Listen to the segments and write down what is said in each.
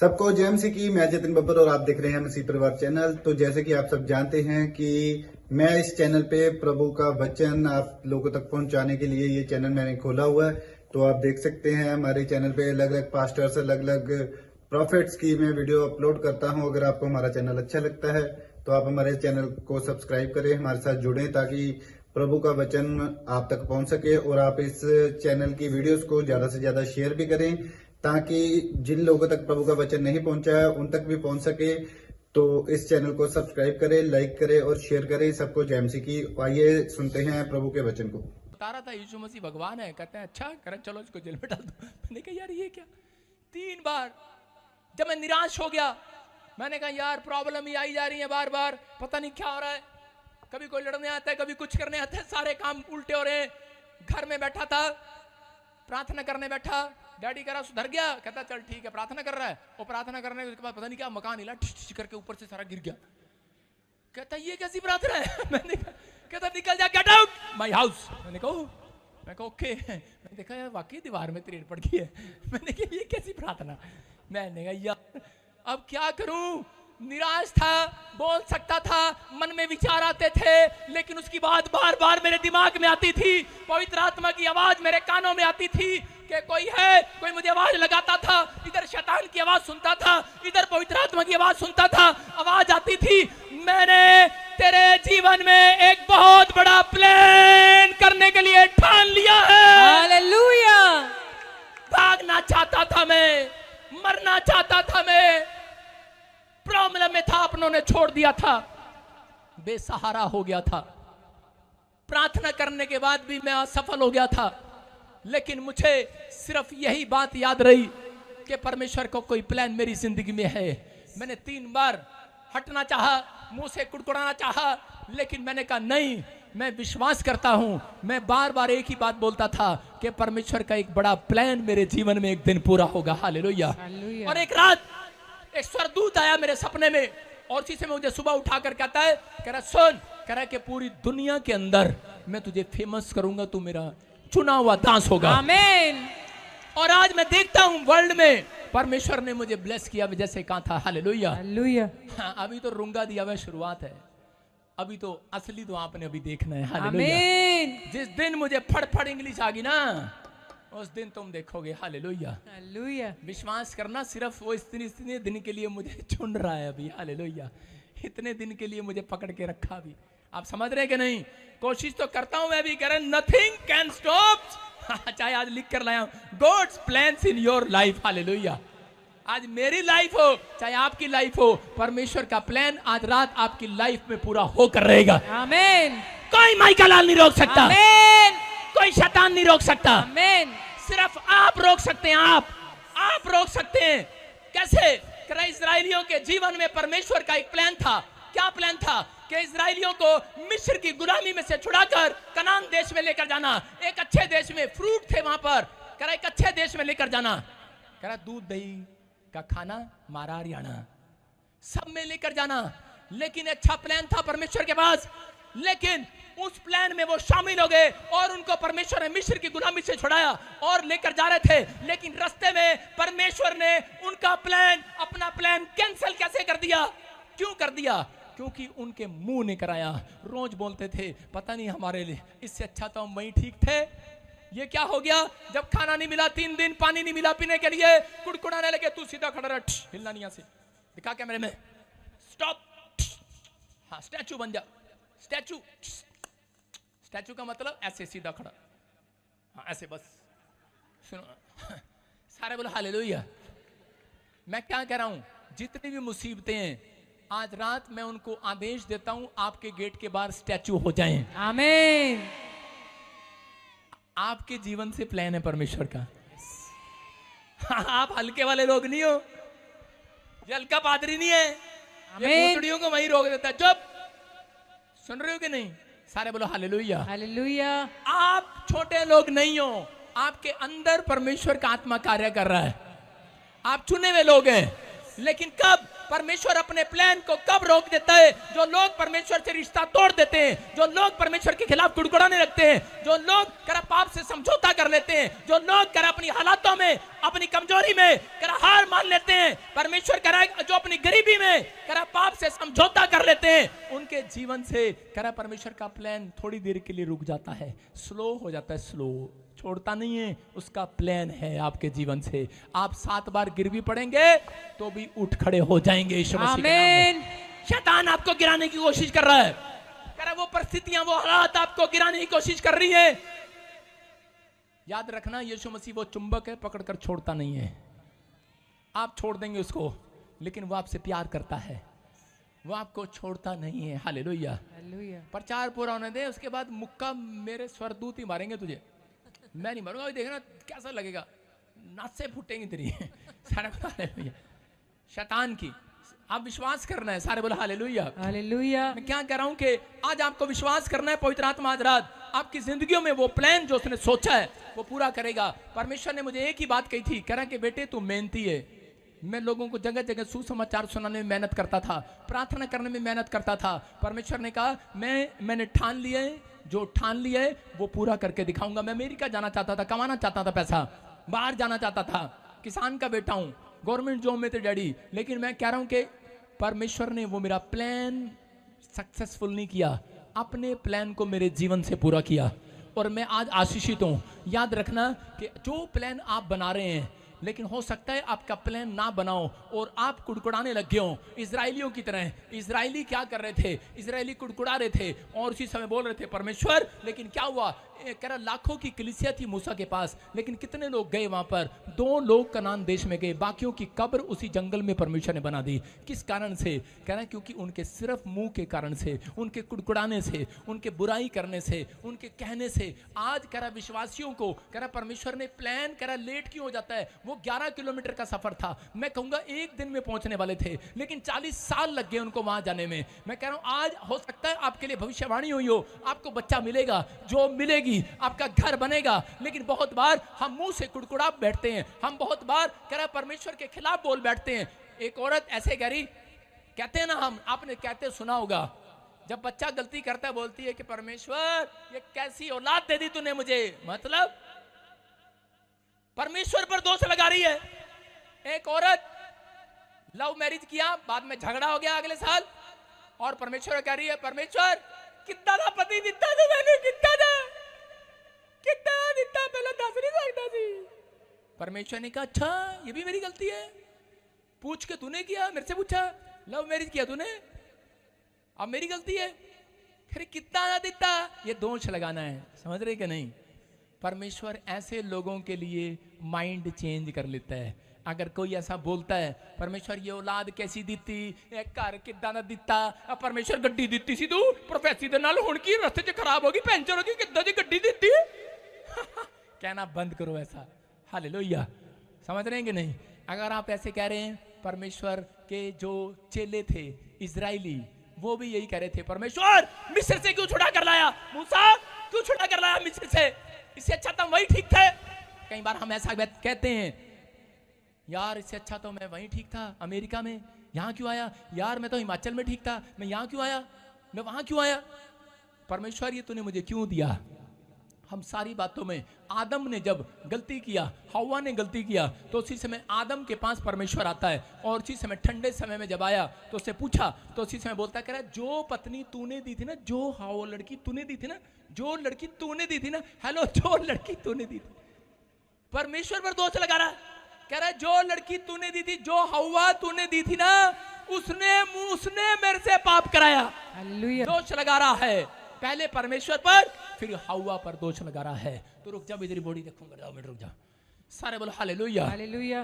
सबको जय मसीह की। मैं जतिन बब्बर और आप देख रहे हैं मसीह परिवार चैनल। तो जैसे कि आप सब जानते हैं कि मैं इस चैनल पे प्रभु का वचन आप लोगों तक पहुंचाने के लिए ये चैनल मैंने खोला हुआ है। तो आप देख सकते हैं हमारे चैनल पे अलग अलग पास्टर्स, अलग अलग प्रॉफिट्स की मैं वीडियो अपलोड करता हूं। अगर आपको हमारा चैनल अच्छा लगता है तो आप हमारे चैनल को सब्सक्राइब करें, हमारे साथ जुड़ें ताकि प्रभु का वचन आप तक पहुंच सके। और आप इस चैनल की वीडियोस को ज्यादा से ज्यादा शेयर भी करें ताकि जिन लोगों तक प्रभु का वचन नहीं पहुंचा है उन तक भी पहुंच सके। तो इस चैनल को सब्सक्राइब करें, लाइक करें और शेयर करें। सबको जय मसीह की। आइए सुनते हैं प्रभु के वचन को। बता रहा था यीशु मसीह भगवान है, कहते हैं अच्छा करें चलो इसको जेल में डाल दो। मैंने कहा यार ये क्या, 3 बार जब मैं निराश हो गया, मैंने कहा यार प्रॉब्लम ही आई जा रही है बार बार, पता नहीं क्या हो रहा है। कभी कोई लड़ने आता है, कभी कुछ करने आता है, सारे काम उल्टे हो रहे हैं। घर में बैठा था, प्रार्थना करने बैठा, डैडी कह रहा सुधर गया, कहता चल ठीक है प्रार्थना कर रहा है। और प्रार्थना करने के बाद पता नहीं क्या मकान हिला, ठिश ठिश करके ऊपर से सारा गिर गया। कहता ये कैसी प्रार्थना है? मैंने कहा, कहता निकल जा, गेट आउट माय हाउस। मैंने कहा ओके। मैंने देखा यार वाकई दीवार में तरेड़ पड़ गई है। मैंने कहा ये कैसी प्रार्थना? मैंने कहा यार अब क्या करूं, निराश था, बोल सकता था, मन में विचार आते थे, लेकिन उसकी बात बार बार मेरे दिमाग में आती थी। पवित्र आत्मा की आवाज मेरे कानों में आती थी कि कोई है, कोई मुझे आवाज लगाता था। इधर शैतान की आवाज सुनता था, इधर पवित्र आत्मा की आवाज सुनता था। आवाज आती थी, मैंने तेरे जीवन में एक बहुत बड़ा प्लान करने के लिए ठान लिया है। हालेलुया। भागना चाहता था मैं, मरना चाहता था मैं, प्रॉब्लम में था, अपनों ने छोड़ दिया था, बेसहारा हो गया था। प्रार्थना करने के बाद भी मैं असफल हो गया था। लेकिन मुझे सिर्फ यही बात याद रही कि परमेश्वर को कोई प्लान मेरी जिंदगी में है। मैंने 3 बार हटना चाहा, मुंह से कुड़कुड़ाना चाहा, लेकिन मैंने कहा नहीं, मैं विश्वास करता हूं। मैं बार बार एक ही बात बोलता था कि परमेश्वर का एक बड़ा प्लान मेरे जीवन में एक दिन पूरा होगा। हालेलुया। और एक रात एक स्वर्गदूत आया मेरे सपने में और उसी से मुझे सुबह उठाकर कहता है, कह रहा सुन, कह रहा कि पूरी दुनिया के अंदर मैं तुझे फेमस करूंगा, तू मेरा चुना हुआ दास होगा। आमीन। और आज मैं देखता हूं वर्ल्ड में परमेश्वर ने मुझे ब्लेस किया जैसे कहा था। हालेलुया। हालेलुया। हाँ, अभी तो रूंगा दिया हुआ शुरुआत है, अभी तो असली तो आपने अभी देखना है। हालेलुया। आमीन। जिस दिन मुझे फड़ इंग्लिश आ गई ना, उस दिन तुम देखोगे। हालेलुया। हालेलुया। विश्वास करना, सिर्फ वो इतने दिन के लिए मुझे चुन रहा है अभी। हालेलुया। इतने दिन के लिए मुझे पकड़ के रखा अभी। आप समझ रहे कि नहीं? कोशिश तो करता हूं मैं भी, कह रहे नथिंग कैन स्टॉप। चाहे आज लिख कर लाया God's plans in your life. Hallelujah. आज मेरी लाइफ हो चाहे आपकी लाइफ हो, परमेश्वर का प्लान आज रात आपकी लाइफ में पूरा होकर रहेगा। आमीन। कोई माइका लाल नहीं रोक सकता, आमीन। कोई शैतान नहीं रोक सकता, आमीन। सिर्फ आप रोक सकते हैं। आप रोक सकते हैं। कैसे? कि इस्राएलियों के जीवन में परमेश्वर का एक प्लान था। क्या प्लान था? कि इस्राएलियों को मिस्र की गुलामी में से छुड़ाकर कनान देश में लेकर जाना। एक अच्छे देश में, फ्रूट थे वहां पर, कह रहा एक अच्छे देश में लेकर जाना। कह रहा दूध दही का खाना, मारा हरियाणा, सब में लेकर जाना। लेकिन अच्छा प्लान था परमेश्वर के पास, लेकिन उस प्लान में वो शामिल हो गए और उनको परमेश्वर ने मिस्र की गुलामी से छुड़ाया और लेकर जा रहे थे। लेकिन रास्ते में परमेश्वर ने उनका प्लान, अपना प्लान कैंसिल कैसे कर दिया? क्यों कर दिया? क्योंकि उनके मुंह ने कराया। रोज बोलते थे पता नहीं हमारे लिए, इससे अच्छा तो हम वहीं ठीक थे। ये क्या हो गया? जब खाना नहीं मिला, 3 दिन पानी नहीं मिला पीने के लिए, कुड़कुड़ाने लगे। तू सीधा खड़ा रहा, हिलना नहीं। यहां से दिखा कैमरे में, स्टॉप। हाँ, स्टैचू बन जा। स्टैचू, स्टैचू का मतलब ऐसे सीधा खड़ा। हाँ ऐसे बस। सुनो, सारे बोलो हालेलुया। मैं क्या कह रहा हूं, जितनी भी मुसीबतें हैं आज रात मैं उनको आदेश देता हूं आपके गेट के बाहर स्टैचू हो जाएं। आमीन। आपके जीवन से प्लान है परमेश्वर का। आप हल्के वाले लोग नहीं हो, ये हल्का पादरी नहीं है, ये भूतड़ियों को वहीं रोक देता है। चुप, सुन रहे हो कि नहीं? सारे बोलो हालेलुया। हालेलुया। आप छोटे लोग नहीं हो, आपके अंदर परमेश्वर का आत्मा कार्य कर रहा है। आप चुने हुए लोग हैं, लेकिन कब? परमेश्वर अपने प्लान को कब रोक देता है? जो लोग परमेश्वर से रिश्ता तोड़ देते हैं, जो लोग परमेश्वर के खिलाफ कुड़कुड़ाने लगते हैं, जो लोग कर पाप से समझौता कर लेते हैं, जो लोग कर अपनी हालातों में, अपनी कमजोरी में कर हार मान लेते हैं, परमेश्वर कर जो अपनी गरीबी में कर पाप से समझौता कर लेते हैं, उनके जीवन से कर परमेश्वर का प्लान थोड़ी देर के लिए रुक जाता है, स्लो हो जाता है, स्लो छोड़ता नहीं है। उसका प्लान है आपके जीवन से। आप 7 बार गिर भी पड़ेंगे तो भी उठ खड़े हो जाएंगे यीशु मसीह के नाम में। शैतान आपको गिराने की कोशिश कर रहा है, कर वो परिस्थितियां, वो हालात आपको गिराने की कोशिश कर रही है। याद रखना, यीशु मसीह वो चुंबक है, पकड़कर छोड़ता नहीं है। आप छोड़ देंगे उसको, लेकिन वो आपसे प्यार करता है, वो आपको छोड़ता नहीं है। हालेलुया। हालेलुया। प्रचार पूरा होने दे, उसके बाद मुक्का मेरे स्वरदूत ही मारेंगे तुझे, मैं नहीं मारूंगा। देखना कैसा लगेगा, नासे फूटेंगी तेरी। सारे बोलो हालेलुया। शैतान की आप विश्वास करना है, सारे बोलो हालेलुया। हालेलुया। मैं क्या कह रहा हूं कि आज आपको विश्वास करना है, पवित्र आत्मा आज रात आपकी जिंदगियों में वो प्लान जो उसने सोचा है वो पूरा करेगा। परमेश्वर ने मुझे एक ही बात कही थी, कह रहा कि बेटे तू मेहनती है। मैं लोगों को जगह जगह सुसमाचार सुनाने में मेहनत करता था, प्रार्थना करने में मेहनत करता था। परमेश्वर ने कहा मैंने ठान लिया है, जो ठान लिया है वो पूरा करके दिखाऊंगा। मैं अमेरिका जाना चाहता था, कमाना चाहता था पैसा, बाहर जाना चाहता था, किसान का बेटा हूं, गवर्नमेंट जॉब में थे डैडी, लेकिन मैं कह रहा हूं कि परमेश्वर ने वो मेरा प्लान सक्सेसफुल नहीं किया, अपने प्लान को मेरे जीवन से पूरा किया और मैं आज आशीषित हूं। याद रखना कि जो प्लान आप बना रहे हैं, लेकिन हो सकता है आपका प्लान ना बनाओ और आप कुड़कुड़ाने लग गए हो इजराइलियों की तरह। इजराइली क्या कर रहे थे? इजराइली कुड़कुड़ा रहे थे और उसी समय बोल रहे थे परमेश्वर, लेकिन क्या हुआ? कह रहा लाखों की कलीसिया थी मूसा के पास, लेकिन कितने लोग गए वहां पर? 2 लोग कनान देश में गए, बाकियों की कब्र उसी जंगल में परमेश्वर ने बना दी। किस कारण से? कह रहा क्योंकि उनके सिर्फ मुंह के कारण से, उनके कुड़कुड़ाने से, उनके बुराई करने से, उनके कहने से। आज कह रहा विश्वासियों को कह रहा परमेश्वर ने प्लान कह रहा लेट क्यों हो जाता है? वो 11 किलोमीटर का सफर था, मैं कहूंगा 1 दिन में पहुंचने वाले थे, लेकिन 40 साल लग गए उनको वहां जाने में। मैं कह रहा हूं आज हो सकता है आपके लिए भविष्यवाणी हुई हो, आपको बच्चा मिलेगा, जो मिलेगी, आपका घर बनेगा, लेकिन बहुत बार हम मुंह से कुड़कुड़ा बैठते हैं, हम बहुत बार कह रहा परमेश्वर के खिलाफ बोल बैठते हैं। एक औरत ऐसे कह रही, कहते हैं ना हम, आपने कहते सुना होगा, जब बच्चा गलती करता है बोलती है कि परमेश्वर ये कैसी औलाद दे दी तूने मुझे। मतलब परमेश्वर पर दोष लगा रही है। एक औरत लव मैरिज किया, बाद में झगड़ा हो गया अगले साल, और परमेश्वर कह रही है परमेश्वर कितना था पति दिता था, मैंने कितना दिता पहले 10 नहीं सकता थी। परमेश्वर ने कहा अच्छा ये भी मेरी गलती है, पूछ के तूने किया, मेरे से पूछा, लव मैरिज किया तूने, अब मेरी गलती है, फिर कितना दिता, ये दोष लगाना है। समझ रहे कि नहीं? परमेश्वर ऐसे लोगों के लिए माइंड चेंज कर लेता है। अगर कोई ऐसा बोलता है परमेश्वर ये औलाद कैसी दिती, एक घर किदा ना दिता, परमेश्वर गड्डी दिती सी तू प्रोफेसी दे नाल हुण की रस्ते च खराब होगी, पेंचर होगी, किदा दी गड्डी दिती। कहना बंद करो ऐसा। हालेलुया। समझ रहे हैं कि नहीं? अगर आप ऐसे कह रहे हैं, परमेश्वर के जो चेले थे इजराइली, वो भी यही कह रहे थे परमेश्वर मिस्र से क्यों छुड़ा कर लाया, मूसा क्यों छुड़ा कर लाया मिस्र से, इससे अच्छा तो वही ठीक थे। कई बार हम ऐसा कहते हैं, यार इससे अच्छा तो मैं वहीं ठीक था अमेरिका में, यहाँ क्यों आया? यार मैं तो हिमाचल में ठीक था, मैं यहाँ क्यों आया, मैं वहां क्यों आया? परमेश्वर ये तूने मुझे क्यों दिया? हम सारी बातों में, आदम ने जब गलती किया, हव्वा ने गलती किया, तो उसी समय आदम के पास परमेश्वर आता है, और उसी समय ठंडे समय में जब आया तो उससे पूछा, तो उसी समय बोलता कह रहा जो पत्नी तूने दी थी ना, जो वो लड़की तूने दी थी ना, जो लड़की तूने दी थी ना, हेलो जो लड़की तूने दी थी, परमेश्वर पर दोष लगा रहा, कह रहा जो लड़की तूने दी थी, जो हव्वा तूने दी थी ना, उसने मेरे से पाप कराया। हालेलुया। दोष लगा रहा है पहले परमेश्वर पर, फिर हव्वा पर दोष लगा रहा है। तो रुक जा, इधर बॉडी देखूंगा, 2 मिनट रुक जा। सारे बोलो हालेलुया। हालेलुया।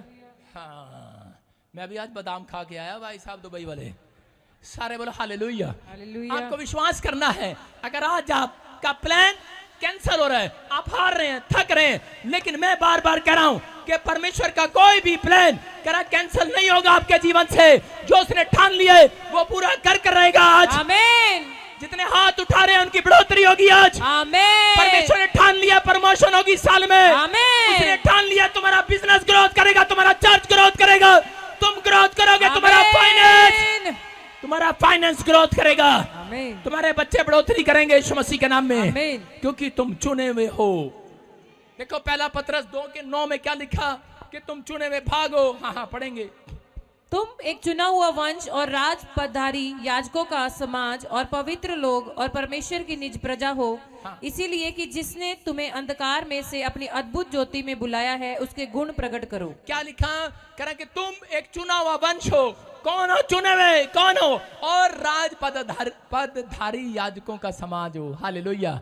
हाँ, मैं अभी आज बादाम खा के आया भाई साहब दुबई वाले। सारे बोलो हालेलुया। हालेलुया। आपको विश्वास करना है, अगर आज आपका प्लान कैंसिल हो रहा है, आप हार रहे हैं, थक रहे हैं, लेकिन मैं बार बार कह रहा हूं कि परमेश्वर का कोई भी प्लान करा कैंसिल नहीं होगा आपके जीवन से। जो उसने ठान लिया है वो पूरा कर रहेगा। आज आमीन। जितने हाथ उठा रहे हैं उनकी बढ़ोतरी होगी आज। आमीन। परमेश्वर ने ठान लिया प्रमोशन होगी साल में। आमीन। उसने ठान लिया तुम्हारा बिजनेस ग्रोथ करेगा, तुम्हारा चर्च ग्रोथ करेगा, तुम ग्रोथ करोगे, तुम्हारा फाइनेंस तुम्हारा फाइनेंस ग्रोथ करेगा, आमीन, तुम्हारे बच्चे बढ़ोतरी करेंगे यीशु मसीह के नाम में, आमीन। क्योंकि तुम चुने हुए हो। देखो पहला पत्रस 2:9 में क्या लिखा कि तुम चुने हुए भाग हो। हाँ पढ़ेंगे। तुम एक चुना हुआ वंश और राज पदधारी याजकों का समाज और पवित्र लोग और परमेश्वर की निज प्रजा हो, हाँ। इसीलिए कि जिसने तुम्हें अंधकार में से अपनी अद्भुत ज्योति में बुलाया है उसके गुण प्रकट करो। क्या लिखा? कह रहा कि तुम एक चुना हुआ वंश हो। कौन हो चुने हुए? कौन हो? और राज पदधारी याजकों का समाज हो। हालेलुया।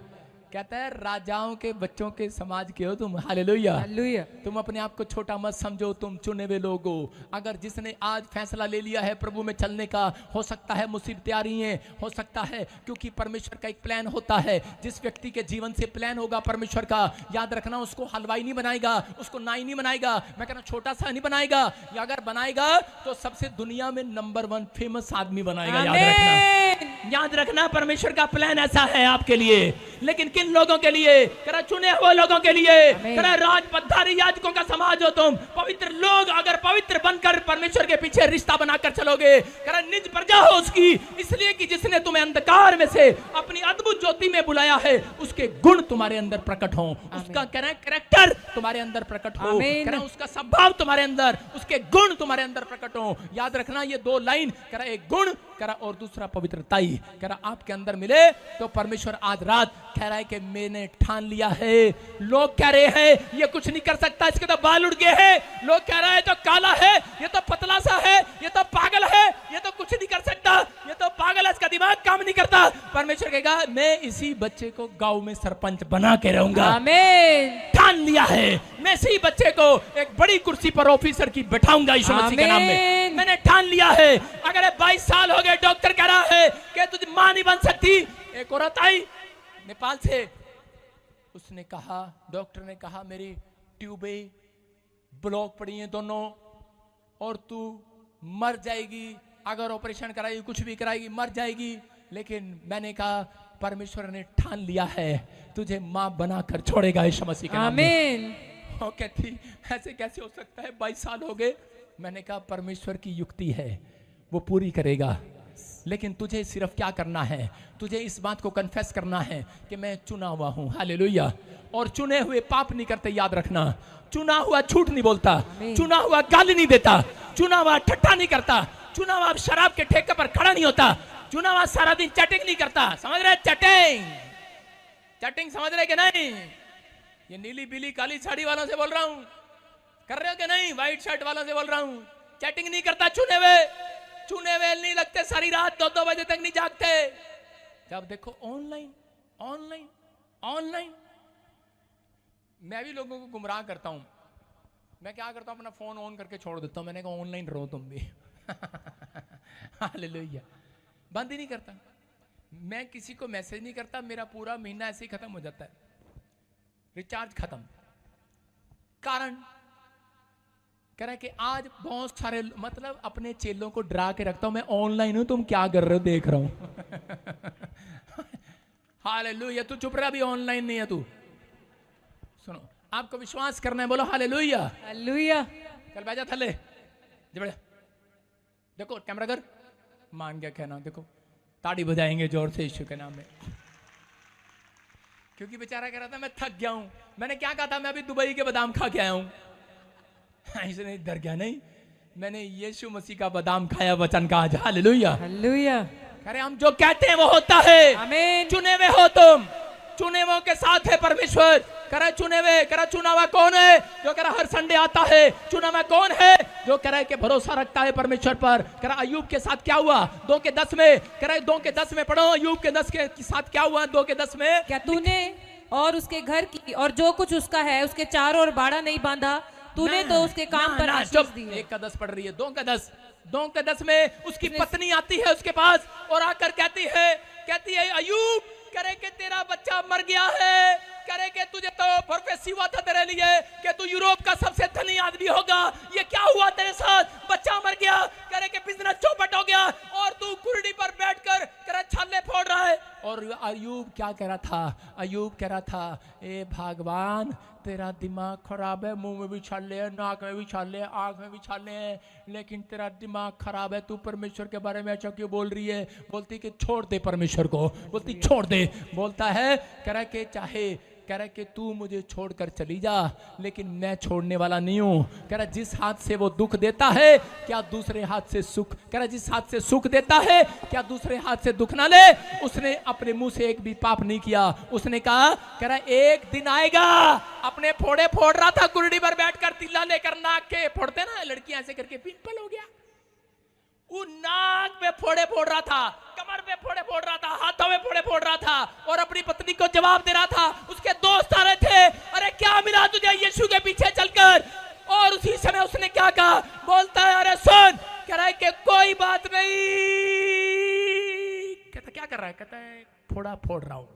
कहता है राजाओं के बच्चों के समाज के हो तुम। हालेलुया। हालेलुया। तुम अपने आप को छोटा मत समझो, तुम चुने हुए लोग हो। अगर जिसने आज फैसला ले लिया है प्रभु में चलने का, हो सकता है मुसीबतें आ रही हैं, हो सकता है, क्योंकि परमेश्वर का एक प्लान होता है। जिस व्यक्ति के जीवन से प्लान होगा परमेश्वर का, याद रखना उसको हलवाई नहीं बनाएगा, उसको नाई नहीं बनाएगा, मैं कहना छोटा सा नहीं बनाएगा, या अगर बनाएगा तो सबसे दुनिया में नंबर 1 फेमस आदमी बनाएगा। याद रखना, याद रखना परमेश्वर का प्लान ऐसा है आपके लिए। लेकिन किन लोगों के लिए? करा चुने हुए लोगों के लिए। करा राज पदधारी याजकों का समाज हो तुम, पवित्र लोग। अगर पवित्र बनकर परमेश्वर के पीछे रिश्ता बनाकर चलोगे, करा निज प्रजा हो उसकी, इसलिए कि जिसने तुम्हें अंधकार में से अपनी अद्भुत ज्योति में बुलाया है उसके गुण तुम्हारे अंदर प्रकट हो, उसका करा कैरेक्टर तुम्हारे अंदर प्रकट हो, करा उसका स्वभाव तुम्हारे अंदर, उसके गुण तुम्हारे अंदर प्रकट हो। याद रखना ये 2 लाइन, करा एक गुण करा और दूसरा पवित्रताई करा आपके अंदर मिले तो परमेश्वर आज रात कह रहा है कि मैंने ठान लिया है। लोग कह रहे हैं ये कुछ नहीं कर सकता, इसके तो बाल उड़ गए हैं। लोग कह रहे हैं तो काला है, ये तो पतला सा है, ये तो पागल है, ये तो कुछ नहीं कर सकता, ये तो पागल है, इसका दिमाग काम नहीं करता। परमेश्वर कहेगा मैं इसी बच्चे को गांव में सरपंच बना के रहूंगा। आमीन। ठान लिया है मैं इसी बच्चे को एक बड़ी कुर्सी पर ऑफिसर की बैठाऊंगा यीशु मसीह के नाम में। मैंने ठान लिया है। अगर 22 साल हो गए डॉक्टर कह रहा है कि तुझे मां नहीं बन सकती। एक औरत आई नेपाल से, उसने कहा, डॉक्टर ने कहा मेरी ट्यूबें ब्लॉक पड़ी हैं दोनों और तू मर जाएगी, अगर ऑपरेशन कराएगी कुछ भी कराएगी मर जाएगी। लेकिन मैंने कहा परमेश्वर ने ठान लिया है तुझे मां बनाकर छोड़ेगा यीशु मसीह के नाम में। आमीन। वो कहती ऐसे कैसे हो सकता है, 22 साल हो गए। मैंने कहा परमेश्वर की युक्ति है, वो पूरी करेगा। लेकिन तुझे सिर्फ क्या करना है, तुझे इस बात को कन्फेस करना है कि मैं चुना हुआ हूं। हालेलुया। और चुने हुए पाप नहीं करते, याद रखना। चुना हुआ झूठ नहीं बोलता, चुना हुआ गाली नहीं देता, चुना हुआ ठट्ठा नहीं करता, चुना हुआ शराब के ठेके पर खड़ा नहीं होता, चुना हुआ सारा दिन चैटिंग नहीं करता। समझ रहे? चैटिंग चैटिंग समझ रहे कि नहीं? ये नीली पीली काली साड़ी वालों से बोल रहा हूं, कर रहे हो कि नहीं? व्हाइट शर्ट वालों से बोल रहा हूं, चैटिंग नहीं करता। चुने हुए नहीं लगते, सारी रात 2-2 बजे तक नहीं जागते। जब देखो ऑनलाइन ऑनलाइन ऑनलाइन। मैं भी लोगों को गुमराह करता हूं। मैं क्या करता हूं, अपना फोन ऑन करके छोड़ देता हूं। मैंने कहा ऑनलाइन रहो तुम भी। हालेलुया। बंद ही नहीं करता। मैं किसी को मैसेज नहीं करता, मेरा पूरा महीना ऐसे ही खत्म हो जाता है, रिचार्ज खत्म। कारण कह रहा है कि आज बहुत सारे, मतलब अपने चेलों को डरा के रखता हूं, मैं ऑनलाइन हूं, तुम क्या कर रहे हो देख रहा हूं। हालेलुया। तू चुप रहा, अभी ऑनलाइन नहीं है तू। सुनो, आपको विश्वास करना है, बोलो हालेलुया। हालेलुया। चल बैठा थले, देखो कैमरा कर, मान गया कहना, देखो ताड़ी बजाएंगे जोर से यीशु के नाम में। क्योंकि बेचारा कह रहा था मैं थक गया हूं। मैंने क्या कहा था, मैं अभी दुबई के बादाम खा के आया हूं। इसने डर गया, नहीं, मैंने यीशु मसीह का बादाम खाया वचन का आज। हालेलुया। हालेलुया। अरे हम जो कहते हैं वो होता है। आमीन। चुने हुए हो तुम, चुने हुए के साथ है परमेश्वर। करा चुने हुए, करा चुना हुआ कौन है जो करा हर संडे आता है? चुना हुआ कौन है जो कह रहा है कि भरोसा रखता है परमेश्वर पर? करा अय्यूब के साथ क्या हुआ 2:10 में? करा 2:10 में पढ़ो, अय्यूब के 10 के साथ क्या हुआ 2:10 में? क्या तूने और उसके घर की और जो कुछ उसका है उसके चारों ओर बाड़ा नहीं बांधा? तूने तो उसके काम पर आशीष दी है। 1:10 पढ़ रही है, 2:10 में उसकी पत्नी आती है उसके पास और आकर कहती है अय्यूब, करे कि तेरा बच्चा मर गया है, करे कि तुझे तो प्रोफेसी हुआ था तेरे लिए कि तू यूरोप का सबसे धनी आदमी होगा, ये क्या हुआ तेरे साथ? बच्चा मर गया, करे कि बिजनेस चौपट हो गया और तू कुर्सी पर बैठकर करे छल्ले फोड़ रहा है। और अयूब क्या कह रहा था? अयूब कह रहा था, ए भगवान तेरा दिमाग खराब है, मुंह में भी छाल ले, नाक में भी छाल ले, आंख में भी छाल ले, लेकिन तेरा दिमाग खराब है, तू परमेश्वर के बारे में ऐसा क्यों बोल रही है? बोलती कि छोड़ दे परमेश्वर को, बोलती छोड़ दे। बोलता है, कह रहा कि चाहे, कह रहा कि तू मुझे छोड़कर चली जा, लेकिन मैं छोड़ने वाला नहीं हूं। कह रहा जिस हाथ से वो दुख देता है क्या दूसरे हाथ से सुख, कह रहा जिस हाथ से सुख देता है क्या दूसरे हाथ से दुख ना ले। उसने अपने मुंह से एक भी पाप नहीं किया। उसने कहा, कह रहा एक दिन आएगा, अपने फोड़े फोड़ रहा था कुर्डी पर बैठकर, तिल्ला लेकर, नाक के फोड़ते ना लड़कियां ऐसे करके, पिंपल हो गया। वो नाक पे फोड़े फोड़ रहा था, कमर पे फोड़े फोड़ रहा था, हाथों में फोड़े फोड़ रहा था, और अपनी पत्नी को जवाब दे रहा था। उसके दोस्त आ रहे थे, अरे क्या मिला तुझे यीशु के पीछे चलकर? और उसी समय उसने क्या कहा? बोलता है, अरे सुन, कह रहा है कि कोई बात नहीं। कहता क्या कर रहा है? कहता है फोड़ा फोड़ रहा हूं।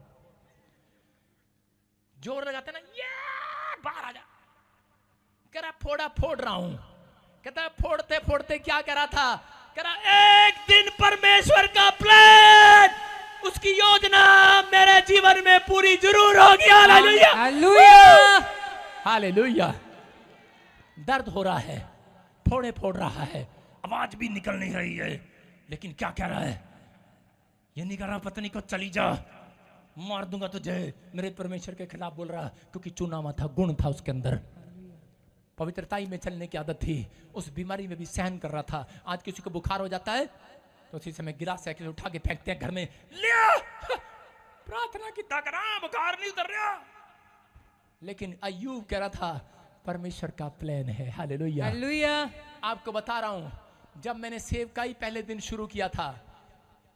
जोर लगाते ना, ये बाहर आ जा। कह रहा फोड़ा फोड़ रहा हूं। कहता है फोड़ते फोड़ते क्या कह रहा था? कह रहा एक दिन परमेश्वर का प्लान, उसकी योजना मेरे जीवन में पूरी जरूर होगी। Hallelujah, hallelujah, hallelujah. दर्द हो रहा है, फोड़े फोड़ रहा है, आवाज भी निकल नहीं रही है, लेकिन क्या कह रहा है? ये नहीं कह रहा पत्नी को चली जा, मार दूंगा तुझे, मेरे परमेश्वर के खिलाफ बोल रहा, क्योंकि चुना हुआ था, गुण था उसके अंदर, पवित्रताई में चलने की आदत थी, उस बीमारी में भी सहन कर रहा था। आज किसी को बुखार हो जाता है तो उसी समय गिलास से उठा के फेंकते हैं घर में, लिया प्रार्थना की ताकरा, बुखार नहीं उतर रहा। लेकिन अय्यूब कह रहा था परमेश्वर का प्लान है। Hallelujah, hallelujah. आपको बता रहा हूं, जब मैंने सेवकाई पहले दिन शुरू किया था,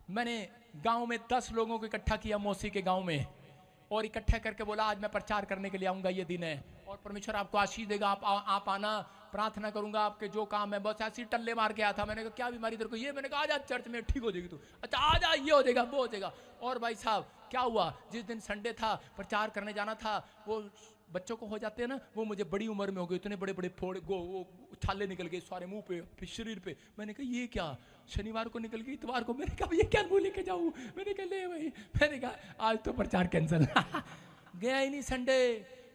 मैंने गांव में 10 लोगों को इकट्ठा किया, मौसी के गांव में, और इकट्ठा करके बोला आज मैं प्रचार करने के लिए आऊंगा, ये दिन है और परमेश्वर आपको आशीष देगा, आप आना, प्रार्थना करूंगा, आपके जो काम है। बस ऐसी टल्ले मार के आया था। मैंने कहा क्या बीमारी तेरे को? ये मैंने कहा आ जा चर्च में, ठीक हो जाएगी तू। अच्छा आ जा, ये हो जाएगा, वो हो जाएगा। और भाई साहब क्या हुआ, जिस दिन संडे था, प्रचार करने जाना था, वो बच्चों को हो जाते हैं ना, वो मुझे बड़ी उम्र में हो गए, इतने बड़े बड़े फोड़े वो छाले निकल गए सारे मुंह पे, शरीर पे। मैंने कहा ये क्या? शनिवार को निकल गई, इतवार को। मैंने कहा ये क्या मुंह लेके जाऊं? मैंने कहा ले भाई, मैंने कहा आज तो प्रचार कैंसिल गया ही नहीं संडे।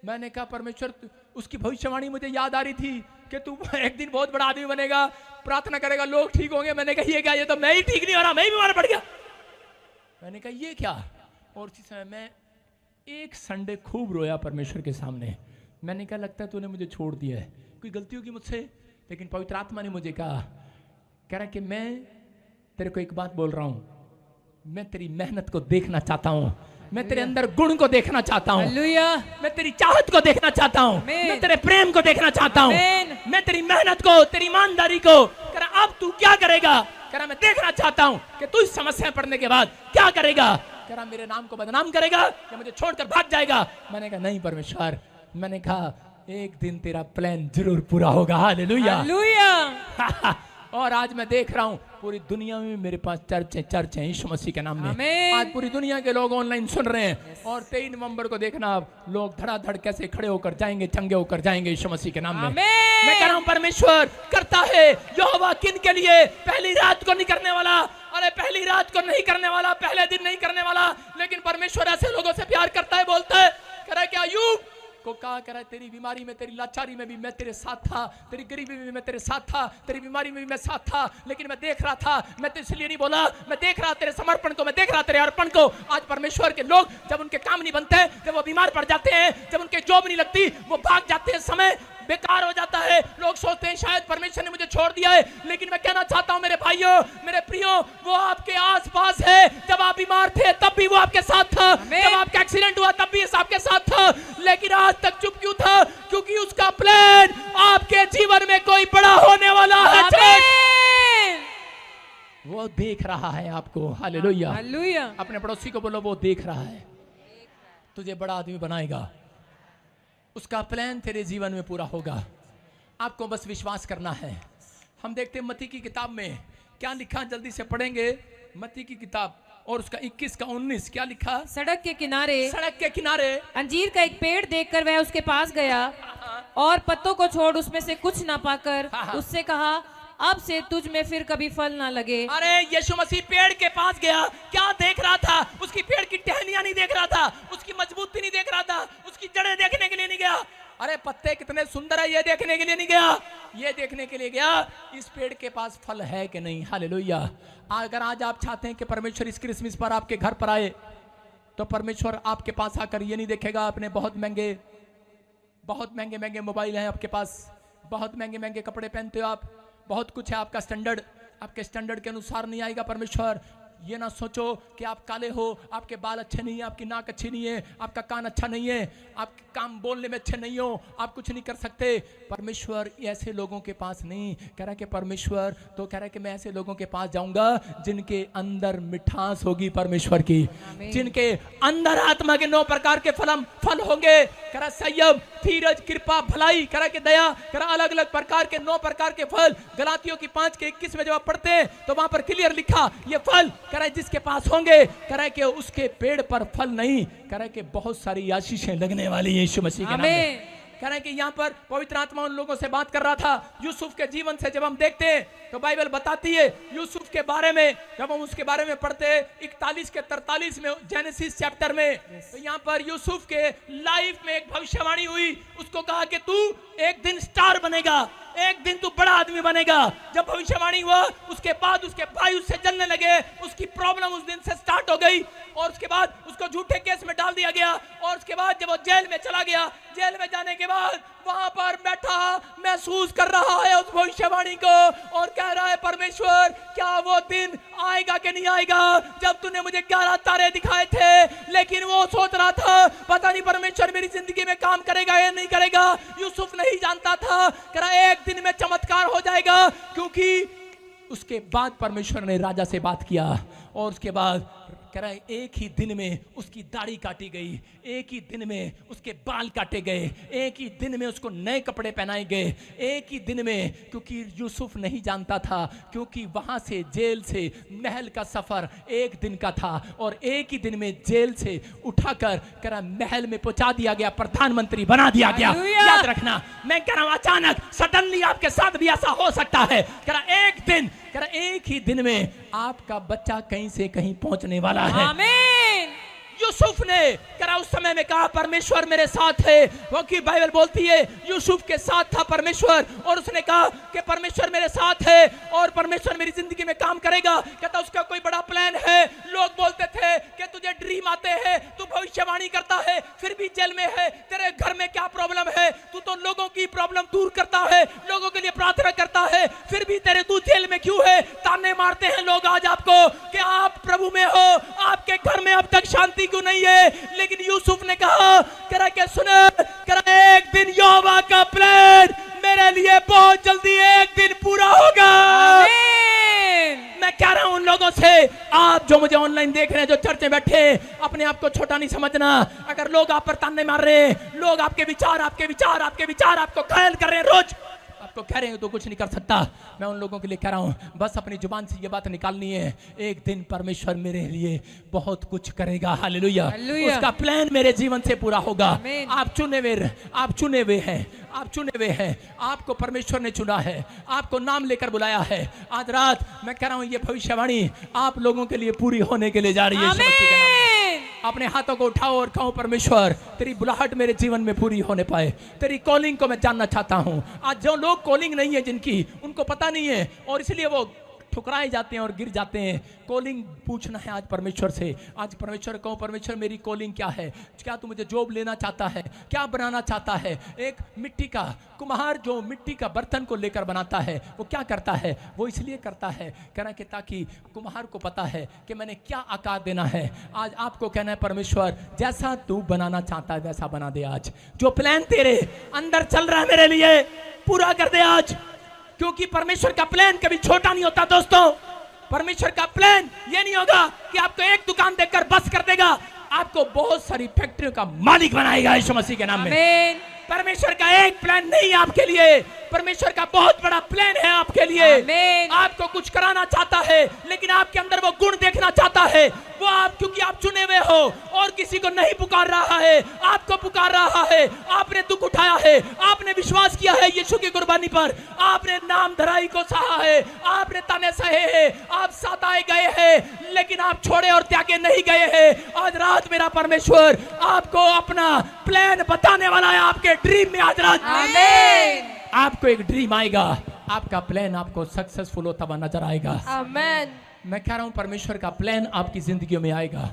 मैंने कहा परमेश्वर, उसकी भविष्यवाणी मुझे याद आ रही थी कि तू एक दिन बहुत बड़ा आदमी बनेगा, प्रार्थना करेगा, लोग ठीक होंगे। मैंने कहा ये क्या? ये तो मैं ही ठीक नहीं हो रहा, मैं ही बीमार पड़ गया। मैंने कहा ये क्या? और उसी समय मैं एक संडे खूब रोया परमेश्वर के सामने। मैंने कहा लगता है तूने मुझे छोड़ दिया है, कोई गलती होगी मुझसे। लेकिन पवित्र आत्मा ने मुझे कहा, कह रहा कि मैं तेरे को एक बात बोल रहा हूं, मैं तेरी मेहनत को देखना चाहता हूं, मैं तेरे अंदर गुण को देखना चाहता हूं, मैं तेरी चाहत को देखना चाहता हूं, मैं तेरे प्रेम को देखना चाहता हूं, मैं तेरी मेहनत को, तेरी ईमानदारी को। कह रहा अब तू क्या करेगा? कह रहा मैं देखना चाहता हूं कि तू इस समस्या पड़ने के बाद क्या करेगा। कह रहा मेरे नाम को बदनाम करेगा या मुझे छोड़कर भाग जाएगा। मैंने कहा नहीं परमेश्वर, मैंने कहा एक दिन तेरा प्लान जरूर पूरा होगा। Hallelujah, hallelujah. और आज मैं देख रहा हूं पूरी दुनिया में मेरे पास चर्च है यीशु मसीह के नाम में। आज पूरी दुनिया के लोग ऑनलाइन सुन रहे हैं। और 23 नवंबर को देखना आप लोग धड़ाधड़ कैसे खड़े होकर जाएंगे, चंगे होकर जाएंगे यीशु मसीह के नाम में। मैं कह रहा हूं परमेश्वर करता है यहोवा किन के लिए? पहली रात को नहीं करने वाला, अरे पहली रात को नहीं करने वाला, पहले दिन नहीं करने वाला, लेकिन परमेश्वर ऐसे लोगों से प्यार करता है। बोलता है, कह रहा है क्या अय्यूब को कहा, कह रहा है तेरी बीमारी में, तेरी लाचारी में भी मैं तेरे साथ था, तेरी गरीबी में भी मैं तेरे साथ था, तेरी बीमारी में भी मैं साथ था, लेकिन मैं देख रहा था, मैं तो इसलिए नहीं बोला, मैं देख रहा तेरे समर्पण को, मैं देख रहा तेरे अर्पण को। आज परमेश्वर के लोग जब उनके काम नहीं बनते, जब वो बीमार पड़ जाते हैं, जब उनके जॉब नहीं लगती, वो भाग जाते हैं, समय बेकार हो जाता है, लोग सोचते हैं शायद परमेश्वर ने मुझे छोड़ दिया है। लेकिन मैं कहना चाहता हूं मेरे भाइयों, मेरे प्रियो, वो आपके आसपास है। जब आप बीमार थे तब भी वो आपके साथ था, जब आपका एक्सीडेंट हुआ तब भी आपके साथ था, लेकिन आज तक चुप क्यों था? क्योंकि उसका प्लान आपके जीवन में कोई बड़ा होने वाला है। वो देख रहा है आपको। Hallelujah, hallelujah. अपने पड़ोसी को बोलो वो देख रहा है, तुझे बड़ा आदमी बनाएगा, उसका प्लान तेरे जीवन में पूरा होगा। आपको बस विश्वास करना है। हम देखते हैं मत्ती की किताब में क्या लिखा, जल्दी से पढ़ेंगे। मत्ती की किताब और उसका 21 का 19 क्या लिखा? सड़क के किनारे अंजीर का एक पेड़ देखकर वह उसके पास गया और पत्तों को छोड़ उसमें से कुछ ना पाकर उससे कहा, अब से तुझ में फिर कभी फल ना लगे। अरे यीशु मसीह पेड़ के पास गया, क्या देख रहा था? उसकी पेड़ की टहनियां नहीं देख रहा था, उसकी मजबूती नहीं देख रहा था, उसकी जड़ें देखने के लिए नहीं गया। अरे पत्ते कितने सुंदर है ये देखने के लिए नहीं गया, ये देखने के लिए गया इस पेड़ के पास फल है कि नहीं। हालेलुया। अगर आज आप चाहते हैं कि परमेश्वर इस क्रिसमस पर आपके घर पर आए, तो परमेश्वर आपके पास आकर ये नहीं देखेगा आपने बहुत महंगे महंगे मोबाइल हैं आपके पास, बहुत महंगे महंगे कपड़े पहनते हो आप, बहुत कुछ है आपका स्टैंडर्ड, आपके स्टैंडर्ड के अनुसार नहीं आएगा परमेश्वर। ये ना सोचो कि आप काले हो, आपके बाल अच्छे नहीं है, आपकी नाक अच्छी नहीं है, आपका कान अच्छा नहीं है, आप काम बोलने में अच्छे नहीं हो, आप कुछ नहीं कर सकते। परमेश्वर ऐसे लोगों के पास नहीं कह रहा कि परमेश्वर तो कह रहा है कि मैं ऐसे लोगों के पास जाऊंगा जिनके अंदर मिठास होगी परमेश्वर की, जिनके अंदर आत्मा के 9 प्रकार के फल होंगे। कह रहा संयम, धीरज, कृपा, भलाई, कह रहा कि दया, कह रहा अलग अलग प्रकार के 9 प्रकार के फल। गलातियों की 5:21 में जब आप पढ़ते हैं तो वहां पर क्लियर लिखा ये फल कह रहा है जिसके पास होंगे, कह रहा है कि उसके पेड़ पर फल नहीं, कह रहा है कि बहुत सारी आशीषें लगने वाली है यीशु मसीह के नाम में। कह रहे हैं कि यहाँ पर पवित्र आत्मा उन लोगों से बात कर रहा था। यूसुफ के जीवन से जब हम देखते हैं तो बाइबल बताती है यूसुफ के बारे में, जब हम उसके बारे में पढ़ते हैं 41 के 43 में जेनेसिस चैप्टर में, तो यहाँ पर यूसुफ के लाइफ में एक भविष्यवाणी हुई। उसको कहा कि तू एक दिन स्टार बनेगा, एक दिन तू बड़ा आदमी बनेगा। जब भविष्यवाणी हुआ उसके बाद उसके भाई उससे जलने लगे, उसकी प्रॉब्लम उस दिन से स्टार्ट हो गई और उसके बाद उसको झूठे केस में डाल दिया गया। और उसके बाद जब वो जेल में चला गया, जेल में जाने के बाद वहां पर बैठा महसूस कर रहा है उस भविष्यवाणी को और कह रहा है परमेश्वर क्या वो दिन आएगा कि नहीं आएगा जब तूने मुझे 11 तारे दिखाए थे। लेकिन वो सोच रहा था पता नहीं परमेश्वर मेरी जिंदगी में काम करेगा या नहीं करेगा। यूसुफ नहीं जानता था कह रहा एक दिन में चमत्कार हो जाएगा, क्योंकि उसके बाद परमेश्वर ने राजा से बात किया और उसके बाद कह रहा है एक ही दिन में उसकी दाढ़ी काटी गई, एक ही दिन में उसके बाल काटे गए, एक ही दिन में उसको नए कपड़े पहनाए गए, एक ही दिन में। क्योंकि यूसुफ नहीं जानता था, क्योंकि वहां से जेल से महल का सफर एक दिन का था और एक ही दिन में जेल से उठाकर कह रहा महल में पहुंचा दिया गया, प्रधानमंत्री बना दिया गया। याद रखना, मैं कह रहा हूं अचानक सडनली आपके साथ भी ऐसा हो सकता है। कह रहा एक दिन, कह रहा एक ही दिन में आपका बच्चा कहीं से कहीं पहुंचने वाला है। आमीन। यूसुफ ने कहा उस समय में कहा परमेश्वर मेरे साथ है, वो की बाइबल बोलती है यूसुफ के साथ था परमेश्वर और उसने कहा कि परमेश्वर मेरे साथ है और परमेश्वर मेरी जिंदगी में काम करेगा। कहता उसका कोई बड़ा प्लान है। लोग बोलते थे कि तुझे ड्रीम आते हैं, तू भविष्यवाणी करता है, फिर भी जेल में है, तेरे घर में क्या प्रॉब्लम है, तू तो लोगों की प्रॉब्लम दूर करता है, लोगों के लिए प्रार्थना करता है, फिर भी तेरे तू जेल में क्यों है। ताने मारते हैं लोग आज आपको कि आप प्रभु में हो, आपके घर में अब तक शांति क्यों नहीं है। लेकिन यूसुफ ने कहा करा के सुने, करा एक दिन यहोवा का प्लान मेरे लिए बहुत जल्दी एक दिन पूरा होगा। मैं कह रहा हूं उन लोगों से, आप जो मुझे ऑनलाइन देख रहे हैं, जो चर्च में बैठे, अपने आप को छोटा नहीं समझना। अगर लोग आप पर ताने मार रहे हैं, लोग आपके विचार आपको घायल कर रहे हैं, रोज आपको कह रहे हैं तो कुछ नहीं कर सकता, मैं उन लोगों के लिए कह रहा हूं बस अपनी जुबान से ये बात निकालनी है, एक दिन परमेश्वर मेरे लिए बहुत कुछ करेगा। हालेलुया। उसका प्लान मेरे जीवन से पूरा होगा। आप चुने हुए हैं, आपको परमेश्वर ने चुना है, आपको नाम लेकर बुलाया है। आज रात मैं कह रहा हूं ये भविष्यवाणी आप लोगों के लिए पूरी होने के लिए जा रही है। अपने हाथों को उठाओ और कहो परमेश्वर तेरी बुलाहट मेरे जीवन में पूरी होने पाए, तेरी कॉलिंग को मैं जानना चाहता हूं। आज जो लोग कॉलिंग नहीं है जिनकी, उनको पता नहीं है और इसलिए वो ठुकराए जाते हैं और गिर जाते हैं। कॉलिंग पूछना है आज परमेश्वर से। आज परमेश्वर कहो परमेश्वर मेरी कॉलिंग क्या है, क्या तू मुझे जॉब लेना चाहता है, क्या बनाना चाहता है। एक मिट्टी का कुम्हार जो मिट्टी का बर्तन को लेकर बनाता है वो क्या करता है, वो इसलिए करता है कहना कि ताकि कुम्हार को पता है कि मैंने क्या आकार देना है। आज आपको कहना है परमेश्वर जैसा तू बनाना चाहता है वैसा बना दे। आज जो प्लान तेरे अंदर चल रहा है मेरे लिए पूरा कर दे आज, क्योंकि परमेश्वर का प्लान कभी छोटा नहीं होता दोस्तों। परमेश्वर का प्लान ये नहीं होगा कि आपको एक दुकान देकर बस कर देगा, आपको बहुत सारी फैक्ट्रियों का मालिक बनाएगा यीशु मसीह के नाम में। परमेश्वर का एक प्लान नहीं है आपके लिए, परमेश्वर का बहुत बड़ा प्लान है आपके लिए। आपको कुछ कराना चाहता है, लेकिन आपके अंदर वो गुण देखना चाहता है, वो आप, क्योंकि आप चुने हुए हो और किसी को नहीं पुकार रहा है, आपको पुकार रहा है। आपने दुख उठाया है, आपने विश्वास किया है यीशु की कुर्बानी पर, आपने नाम धराई को सहा है, आपने ताने सहे हैं, आप सताए गए हैं, लेकिन आप छोड़े और त्यागे नहीं गए हैं। आज रात मेरा परमेश्वर आपको अपना प्लान बताने वाला है। आपके ड्रीम में आज रात आमीन, आपको एक ड्रीम आएगा, आपका प्लान आपको सक्सेसफुल होता हुआ नजर आएगा। आमीन। मैं कह रहा हूं परमेश्वर का प्लान आपकी जिंदगी में आएगा।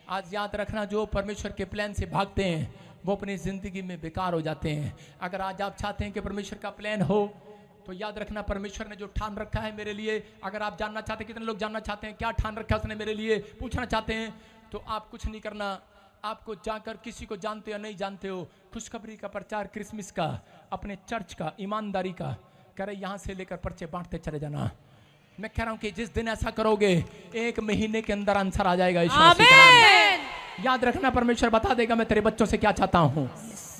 आज याद रखना, जो परमेश्वर के प्लान से भागते हैं वो अपनी जिंदगी में बेकार हो जाते हैं। अगर आज आप चाहते हैं कि परमेश्वर का प्लान हो, तो याद रखना परमेश्वर ने जो ठान रखा है मेरे लिए, अगर आप जानना चाहते हैं, कितने लोग जानना चाहते हैं क्या ठान रखा है उसने मेरे लिए, पूछना चाहते हैं, तो आप कुछ नहीं करना। आपको जाकर किसी को जानते हो नहीं जानते हो, खुशखबरी का प्रचार, क्रिसमस का, अपने चर्च का, ईमानदारी का करे, यहाँ से लेकर पर्चे बांटते चले जाना। मैं कह रहा हूं कि जिस दिन ऐसा करोगे 1 महीने के अंदर आंसर आ जाएगा। यीशु मसीह के नाम में। आमीन। याद रखना परमेश्वर बता देगा मैं तेरे बच्चों से क्या चाहता हूं,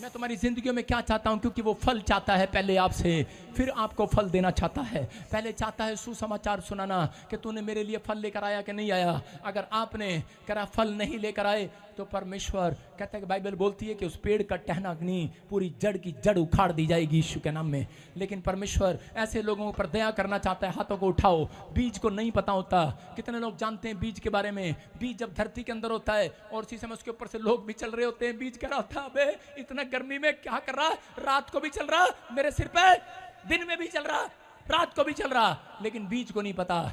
मैं तुम्हारी जिंदगियों में क्या चाहता हूं, क्योंकि वो फल चाहता है पहले आपसे, फिर आपको फल देना चाहता है। पहले चाहता है सुसमाचार सुनाना कि तूने मेरे लिए फल लेकर आया कि नहीं आया। अगर आपने कहा फल नहीं लेकर आए तो परमेश्वर कहता है कि बाइबल बोलती है कि उस पेड़ का टहना नहीं, पूरी जड़ की जड़ उखाड़ दी जाएगी यीशु के नाम में। लेकिन परमेश्वर ऐसे लोगों पर दया करना चाहता है। हाथों को उठाओ। बीज को नहीं पता होता, कितने लोग जानते हैं बीज के बारे में? बीज जब धरती के अंदर होता है और उसी समय उसके ऊपर से लोग भी चल रहे होते हैं, बीज कह रहा होता है अबे इतना गर्मी में क्या कर रहा, रात को भी चल रहा मेरे सिर पे, दिन में भी चल रहा, रात को भी चल रहा। लेकिन बीज को नहीं पता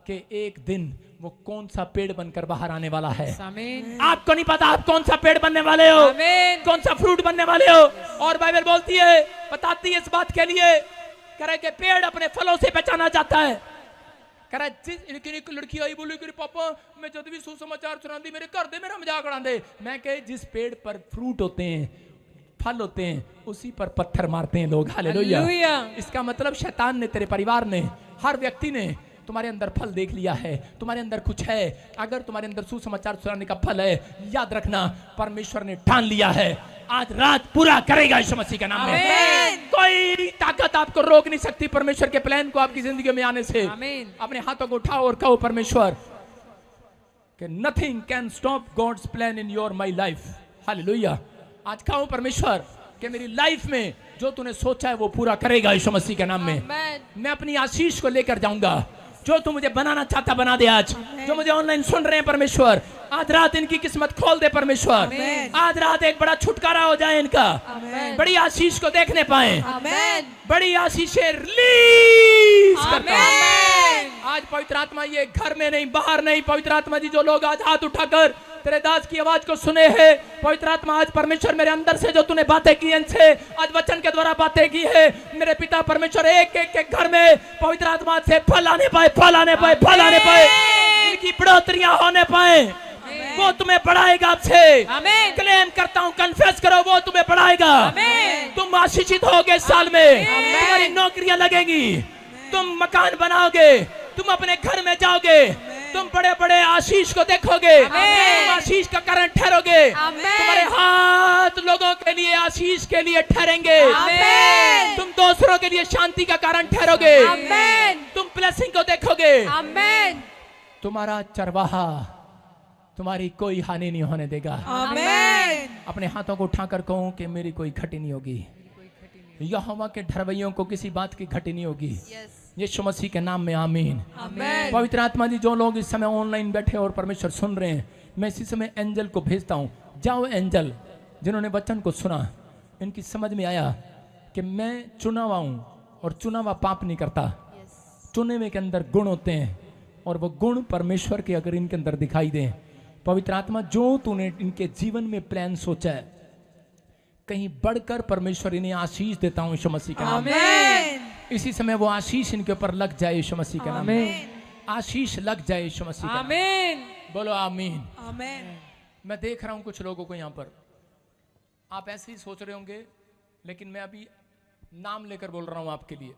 कि एक दिन वो कौन सा पेड़ बनकर बाहर आने वाला है। आमीन। आपको नहीं पता आप कौन सा पेड़ बनने वाले हो, आमीन। कौन सा फ्रूट बनने वाले हो। और बाइबल बोलती है, बताती है इस बात के लिए, कह रहा है कि पेड़ अपने फलों से पहचाना जाता है। कह रहा है एक लड़की आई बोली कि पापा मैं जब भी सुसमाचार सुनाती मेरे घर दे मेरा मजाक उड़ाते। मैं कहे जिस पेड़ पर फ्रूट होते हैं, फल होते हैं, उसी पर पत्थर मारते हैं लोग। हालेलुया। इसका मतलब शैतान ने, तेरे परिवार ने, हर व्यक्ति ने तुम्हारे अंदर फल देख लिया है, तुम्हारे अंदर कुछ है। अगर तुम्हारे अंदर सुसमाचार सुनाने का फल है, याद रखना परमेश्वर ने ठान लिया है आज रात पूरा करेगा यीशु मसीह के नाम में। कोई ताकत आपको रोक नहीं सकती परमेश्वर के प्लान को आपकी जिंदगी में आने से। आमीन। अपने हाथों को उठाओ और कहो परमेश्वर कि nothing can stop God's plan in your my life. Hallelujah. आज कहो परमेश्वर कि मेरी लाइफ में जो तूने सोचा है वो पूरा करेगा यीशु मसीह के नाम में। मैं अपनी आशीष को लेकर जाऊंगा। जो तू मुझे बनाना चाहता बना दे। आज जो मुझे ऑनलाइन सुन रहे हैं परमेश्वर, आज रात इनकी किस्मत खोल दे परमेश्वर। आज रात एक बड़ा छुटकारा हो जाए इनका, बड़ी आशीष को देखने पाए, बड़ी आशीषें रिलीज करता हूं। आज पवित्र आत्मा ये घर में नहीं बाहर नहीं, पवित्र आत्मा जी जो लोग आज हाथ उठाकर तेरे दास की आवाज को सुने हैं, पवित्र आत्मा आज परमेश्वर मेरे अंदर से जो तूने बातें की इनसे, आज वचन के द्वारा बातें की है मेरे पिता परमेश्वर, एक एक के घर में पवित्र आत्मा से फल आने पाए, फल आने पाए, फल आने पाए, इनकी बढ़ोतरियां होने पाए। वो तुम्हें बढ़ाएगा। आपसे क्लेम करता हूँ, कन्फेस करो, वो तुम्हें बढ़ाएगा। तुम आशीषित होगे इस साल में, तुम्हारी नौकरियां लगेंगी, तुम मकान बनाओगे, तुम अपने घर में जाओगे, तुम बड़े बड़े आशीष को देखोगे, तुम आशीष का कारण ठहरोगे, तुम्हारे हाथ लोगों के लिए आशीष के लिए ठहरेंगे, तुम दूसरों के लिए शांति का कारण ठहरोगे, तुम ब्लेसिंग को देखोगे। तुम्हारा चरवाहा तुम्हारी कोई हानि नहीं होने देगा। अपने हाथों को उठाकर कहो कि मेरी कोई घटी नहीं होगी। यहोवा के ढरवैयों को किसी बात की घटी नहीं होगी। यीशु मसीह के नाम में आमीन। पवित्र आत्मा जी जो लोग इस समय ऑनलाइन बैठे और परमेश्वर सुन रहे हैं, मैं इसी समय एंजल को भेजता हूँ। जाओ एंजल जिन्होंने वचन को सुना, इनकी समझ में आया कि मैं चुना हुआ हूँ और चुना हुआ पाप नहीं करता। चुने हुए के अंदर गुण होते हैं और वो गुण परमेश्वर के अगर इनके अंदर दिखाई दें, पवित्र आत्मा जो तूने इनके जीवन में प्लान सोचा है, कहीं बढ़कर परमेश्वर इन्हें आशीष देता हूँ यीशु मसीह के नाम में। इसी समय वो आशीष इनके ऊपर लग जाए यीशु मसीह के नाम में। आशीष लग जाए यीशु मसीह के नाम में। बोलो आमीन। मैं देख रहा हूं कुछ लोगों को यहाँ पर, आप ऐसे ही सोच रहे होंगे, लेकिन मैं अभी नाम लेकर बोल रहा हूं आपके लिए।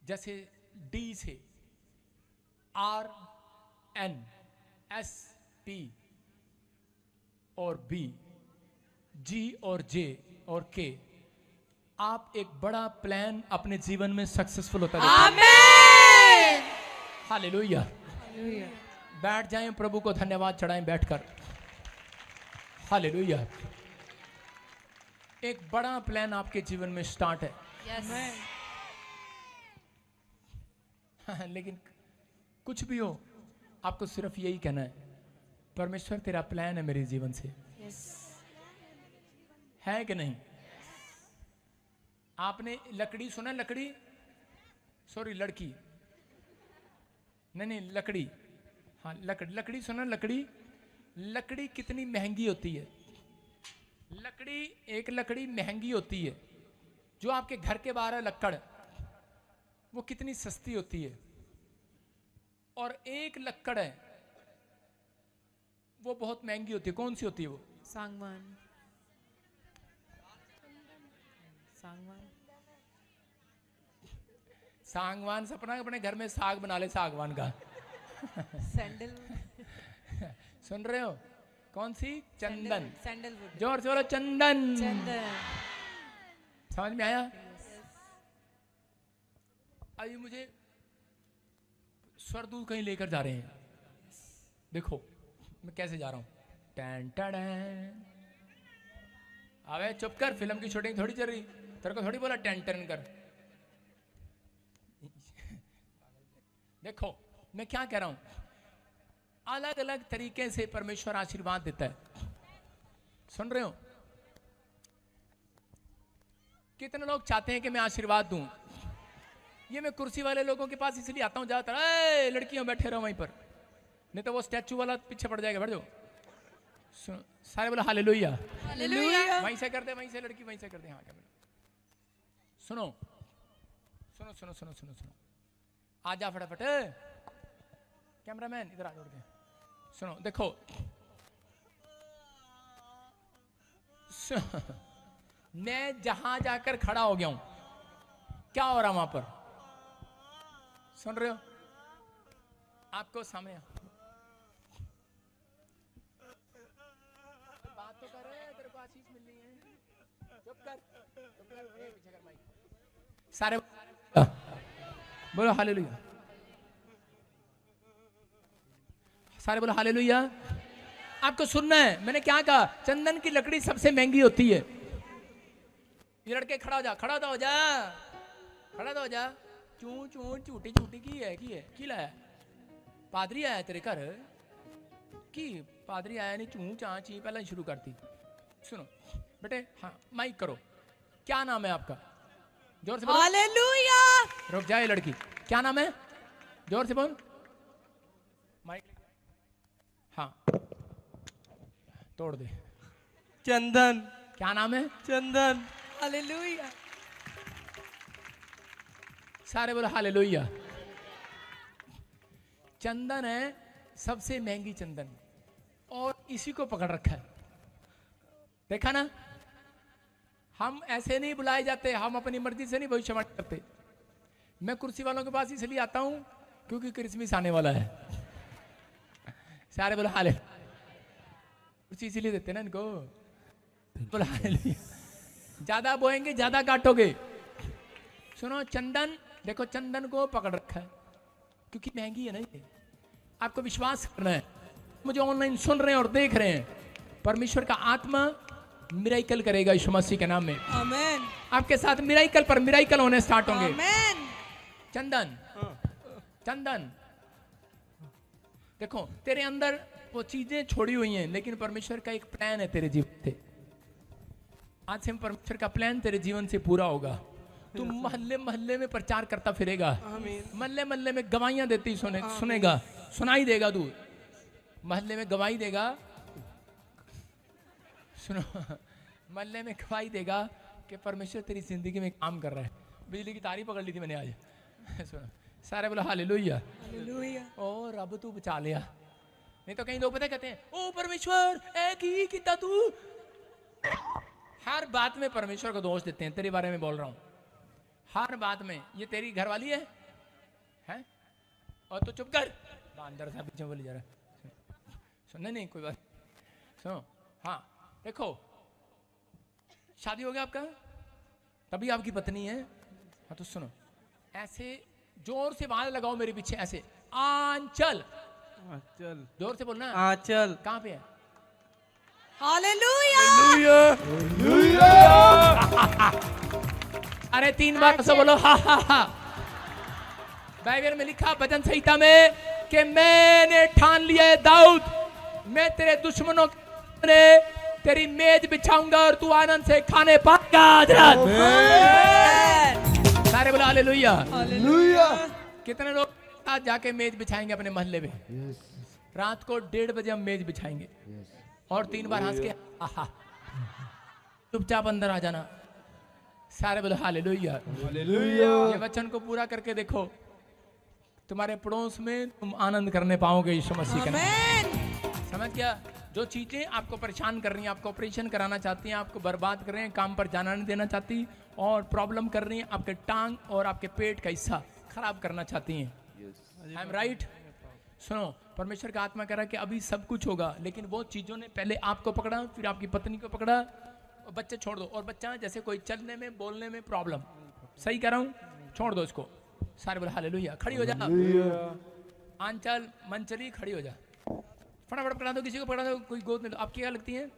जैसे डी से RNSP और B, G और J और K, आप एक बड़ा प्लान अपने जीवन में सक्सेसफुल होता है। हालेलुया। बैठ जाएं, प्रभु को धन्यवाद चढ़ाएं बैठकर। हालेलुया। एक बड़ा प्लान आपके जीवन में स्टार्ट है। हाँ, लेकिन कुछ भी हो आपको सिर्फ यही कहना है, परमेश्वर तेरा प्लान है मेरे जीवन से। है कि नहीं? आपने लकड़ी सुना? लकड़ी, सॉरी लड़की, नहीं लकड़ी, हाँ लकड़ी सुना? लकड़ी कितनी महंगी होती है। लकड़ी, एक लकड़ी महंगी होती है। जो आपके घर के बाहर है लकड़, वो कितनी सस्ती होती है। और एक लकड़ है वो बहुत महंगी होती है। कौन सी होती है वो? सांगवान। सागवान। सपना अपने घर में साग बना ले सागवान का। सैंडल। सुन रहे हो? कौन सी? चंदन। सैंडलवुड। जोर से बोलो चंदन। चंदन। समझ में आया? अभी मुझे स्वरदूत कहीं लेकर जा रहे हैं। देखो मैं कैसे जा रहा हूं। Tan tan. अबे चुप कर, फिल्म की शूटिंग थोड़ी चल रही, तेरे को थोड़ी बोला टैन टैन कर। देखो मैं क्या कह रहा हूं, अलग अलग तरीके से परमेश्वर आशीर्वाद देता है। सुन रहे हो? कितने लोग चाहते हैं कि मैं आशीर्वाद दूं? ये मैं कुर्सी वाले लोगों के पास इसलिए आता हूं ज्यादातर, ए लड़कियों बैठे रहो वहीं पर, नहीं तो वो स्टैचू वाला पीछे पड़ जाएगा। बैठ जाओ। सारे बोलो हालेलुया। हालेलुया। वहीं से कर दे, वहीं से लड़की वहीं से कर दे। हाँ क्या? सुनो सुनो सुनो सुनो सुनो सुनो, आ जा फटाफट। कैमरामैन इधर आ जोड़ के। सुनो देखो, मैं जहां जाकर खड़ा हो गया हूं, क्या हो रहा वहां पर? सुन रहे हो? आपको सामने बात तो कर रहे हैं, तेरे को आशीष मिल रही है। चुप कर, चुप कर, पीछे कर माइक। सारे बोलो हालेलुया। सारे बोलो हालेलुया। आपको सुनना है, मैंने क्या कहा? चंदन की लकड़ी सबसे महंगी होती है। ये लड़के खड़ा हो जा, खड़ा तो हो जा, खड़ा तो हो जा। चू चू झूठी झूठी की लाया? पादरी आया तेरे घर की? पादरी आया नहीं, चू चा ची पहले ही शुरू करती। सुनो बेटे, हाँ माइक करो। क्या नाम है आपका? जोर से बोलो। हालेलुया। रुक जाए लड़की, क्या नाम है? जोर से बोल। माइक। हाँ तोड़ दे। चंदन। क्या नाम है? चंदन। हालेलुया। सारे बोलो हालेलुया। चंदन है सबसे महंगी चंदन, और इसी को पकड़ रखा है। देखा ना? हम ऐसे नहीं बुलाए जाते, हम अपनी मर्जी से नहीं भविष्यवाणी करते। मैं कुर्सी वालों के पास इसलिए आता हूं क्योंकि क्रिसमस आने वाला है। सारे बोलो हाले। कुर्सी इसीलिए देते ना इनको। बोलो हालेलुया। ज्यादा बोएंगे ज्यादा काटोगे। सुनो, चंदन देखो, चंदन को पकड़ रखा है क्योंकि महंगी है ना ये। आपको विश्वास करना है। मुझे ऑनलाइन सुन रहे हैं और देख रहे हैं, परमेश्वर का आत्मा मिराइकल करेगा यीशु मसीह के नाम में। आमेन। आपके साथ मिराइकल पर मिराइकल होने स्टार्ट होंगे। आमेन। चंदन, चंदन देखो, तेरे अंदर वो चीजें छोड़ी हुई हैं, लेकिन परमेश्वर का एक प्लान है तेरे जीवन से। आज से परमेश्वर का प्लान तेरे जीवन से पूरा होगा। तू मोहल्ले मोहल्ले में प्रचार करता फिरेगा, मोहल्ले मोहल्ले में गवाहियां देती सुनेगा, सुनाई देगा। तू मोहल्ले में गवाही देगा। सुनो, मोहल्ले में गवाही देगा कि परमेश्वर तेरी जिंदगी में काम कर रहा है। बिजली की तारी पकड़ ली थी मैंने आज। सुनो, सारे बोलो हालेलुया। हालेलुया। ओ रब तू बचा लिया। नहीं तो कई लोग पता कहते हैं, ओ परमेश्वर एक ही कितना तू। हर बात में परमेश्वर को दोष देते हैं। तेरे बारे में बोल रहा हूं, हर बात में। ये तेरी घरवाली है, हैं? और तू चुप कर, अंदर से पीछे बोली जा रहा। सुनने नहीं कोई बात। सुनो, हाँ देखो, शादी हो गया आपका, तभी आपकी पत्नी है। हाँ तो सुनो, ऐसे जोर से बाल लगाओ मेरे पीछे, ऐसे आंचल, आंचल, जोर से बोलना। आंचल, कहाँ पे है? अरे 3 बार ऐसा बोलो, हा हा हा। बाइबल में लिखा भजन संहिता में कि मैंने ठान लिया है दाऊद, मैं तेरे दुश्मनों ने तेरी मेज बिछाऊंगा और तू आनंद से खाने पाएगा। आज रात सारे बोला हालेलुया। कितने लोग आज जाके मेज बिछाएंगे अपने मोहल्ले में? रात को 1:30 बजे हम मेज बिछाएंगे और 3 बार हंस के आहा, चुपचाप अंदर आ जाना। सारे बोलो हालेलुया। ये वचन को पूरा करके देखो, तुम्हारे पड़ोस में तुम आनंद करने पाओगे यीशु मसीह के नाम। समझ गया? जो चीजें आपको परेशान कर रही हैं, आपको ऑपरेशन कराना चाहती हैं, आपको बर्बाद कर रहे हैं, काम पर जाना नहीं देना चाहती और प्रॉब्लम कर रही हैं, आपके टांग और आपके पेट का हिस्सा खराब करना चाहती हैं। I am right? सुनो, परमेश्वर का आत्मा कह रहा है कि अभी सब कुछ होगा, लेकिन वो चीजों ने पहले आपको पकड़ा, फिर आपकी पत्नी को पकड़ा। और बच्चे छोड़ दो, और बच्चा जैसे कोई चलने में बोलने में प्रॉब्लम, सही कह रहा हूं, छोड़ दो इसको। सारे बोले हालेलुया। खड़ी हो जा। आंचल मंचली खड़ी हो जा। फटाफट पकड़ा दो, किसी को पकड़ा दो, कोई गोद में दो। आपकी क्या लगती है?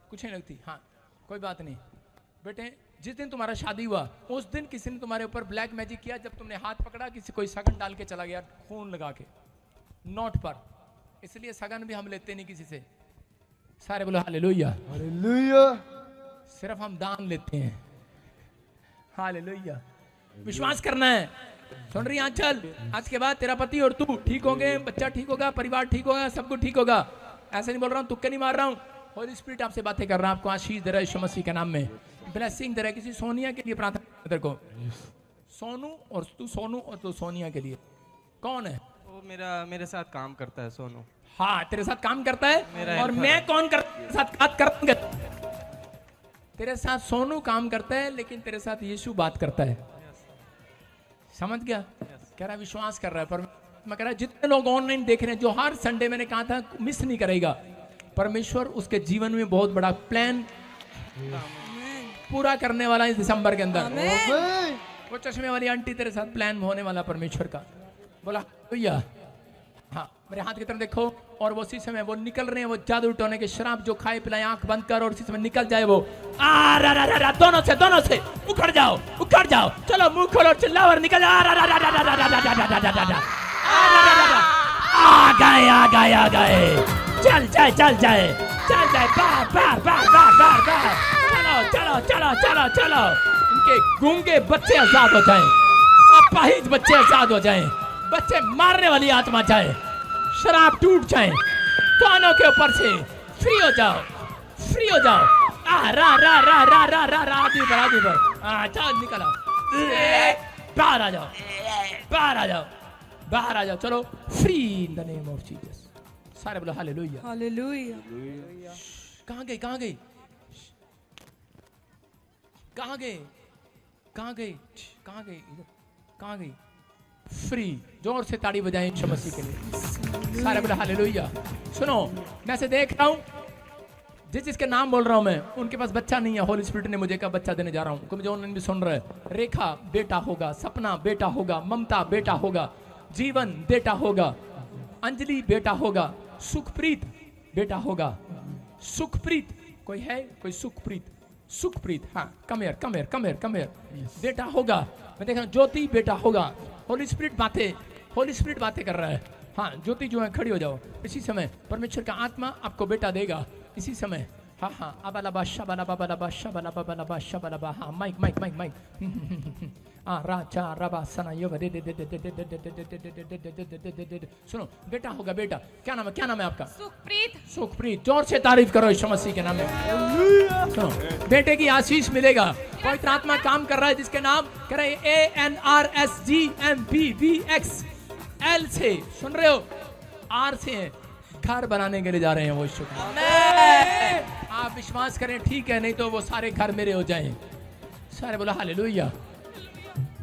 कुछ नहीं लगती। हाँ, कोई बात नहीं बेटे। जिस दिन तुम्हारा शादी हुआ उस दिन किसी ने तुम्हारे ऊपर ब्लैक मैजिक किया, जब तुमने हाथ पकड़ा, किसी कोई सगन डाल के चला गया खून लगा के नोट पर, इसलिए सगन भी हम लेते नहीं किसी से। सारे बोलो हालेलुया। सिर्फ हम दान लेते हैं। हालेलुया। विश्वास करना है। सुन रही आंचल? आज के बाद तेरा पति और तू ठीक होंगे, बच्चा ठीक होगा, परिवार ठीक होगा, सब कुछ ठीक होगा। ऐसे नहीं बोल रहा हूँ, तुक्के नहीं मार रहा हूँ। होली स्पिरिट आपसे बातें कर रहा है, आपको आशीष दे रहा है यीशु मसीह के नाम में, ब्लेसिंग दे रहा है। किसी सोनिया के लिए प्रार्थना तेरे को, सोनू और तू सोनिया के लिए। कौन है वो? मेरे साथ काम करता है सोनू। हाँ, तेरे साथ काम करता है। और मैं कौन साथ बात करता? तेरे साथ सोनू काम करता है, लेकिन तेरे साथ यीशु बात करता है। समझ गया? कह रहा है विश्वास कर रहा है। पर मैं कह रहा है जितने लोग ऑनलाइन देख रहे हैं, जो हर संडे मैंने कहा था मिस नहीं करेगा, परमेश्वर उसके जीवन में बहुत बड़ा प्लान पूरा करने वाला है इस दिसंबर के अंदर। वो चश्मे वाली आंटी तेरे साथ प्लान होने वाला परमेश्वर का। बोला भैया। हाँ, मेरे हाथ की तरफ देखो। और वो उसी समय वो निकल रहे हैं, वो जादू टोने के शराब जो खाए पिलाए, आंख बंद कर और उसी समय निकल जाए वो। दोनों से उखड़ जाओ। चलो मुंह खोलो, चिल्लाओ और निकल जाओ। आ गए। चल जाए। चलो। इनके गूंगे बच्चे आजाद हो जाएं, अपाहिज बच्चे आजाद हो जाएं, बच्चे मारने वाली आत्मा जाए, शराब टूट जाए, कानों के ऊपर से फ्री हो जाओ। आदमी पर चल निकल आओ, बाहर आ जाओ। चलो free in the name of Jesus. सारे बोलो हालेलुया। कहाँ गई? फ्री। जोर से ताड़ी बजाएं यीशु मसीह के लिए। सारे बोले हालेलुया। सुनो, मैं से देख रहा हूं, जिसके नाम बोल रहा हूं मैं, उनके पास बच्चा नहीं है। होली स्पिरिट ने मुझे कहा बच्चा देने जा रहा हूं। कोई मुझे ऑनलाइन भी सुन रहा है। रेखा बेटा होगा, सपना बेटा होगा, ममता बेटा होगा, जीवन बेटा होगा, अंजलि बेटा होगा, सुखप्रीत बेटा होगा। सुखप्रीत कोई है? कोई सुखप्रीत। हाँ, कम हियर। बेटा होगा। मैं देख रहा हूं, ज्योति बेटा होगा। होली स्पिरिट बातें कर रहा है। हाँ, ज्योति जो है खड़ी हो जाओ। इसी समय परमेश्वर का आत्मा आपको बेटा देगा। इसी समय हाँ अबाला शबाला हाँ माइक राजा रबा सना योग सुनो, बेटा होगा। बेटा क्या नाम है आपका? सुखप्रीत। जोर से तारीफ करो यीशु मसीह के नाम में। सुनो, बेटे की आशीष मिलेगा। पवित्र आत्मा काम कर रहा है, जिसके नाम कह रहे हैं ANRSGMPVXL से। सुन रहे हो? R से है। घर बनाने के लिए जा रहे हैं वो यीशु। आप विश्वास करें, ठीक है, नहीं तो वो सारे घर मेरे हो जाएं। सारे बोला हालेलुया।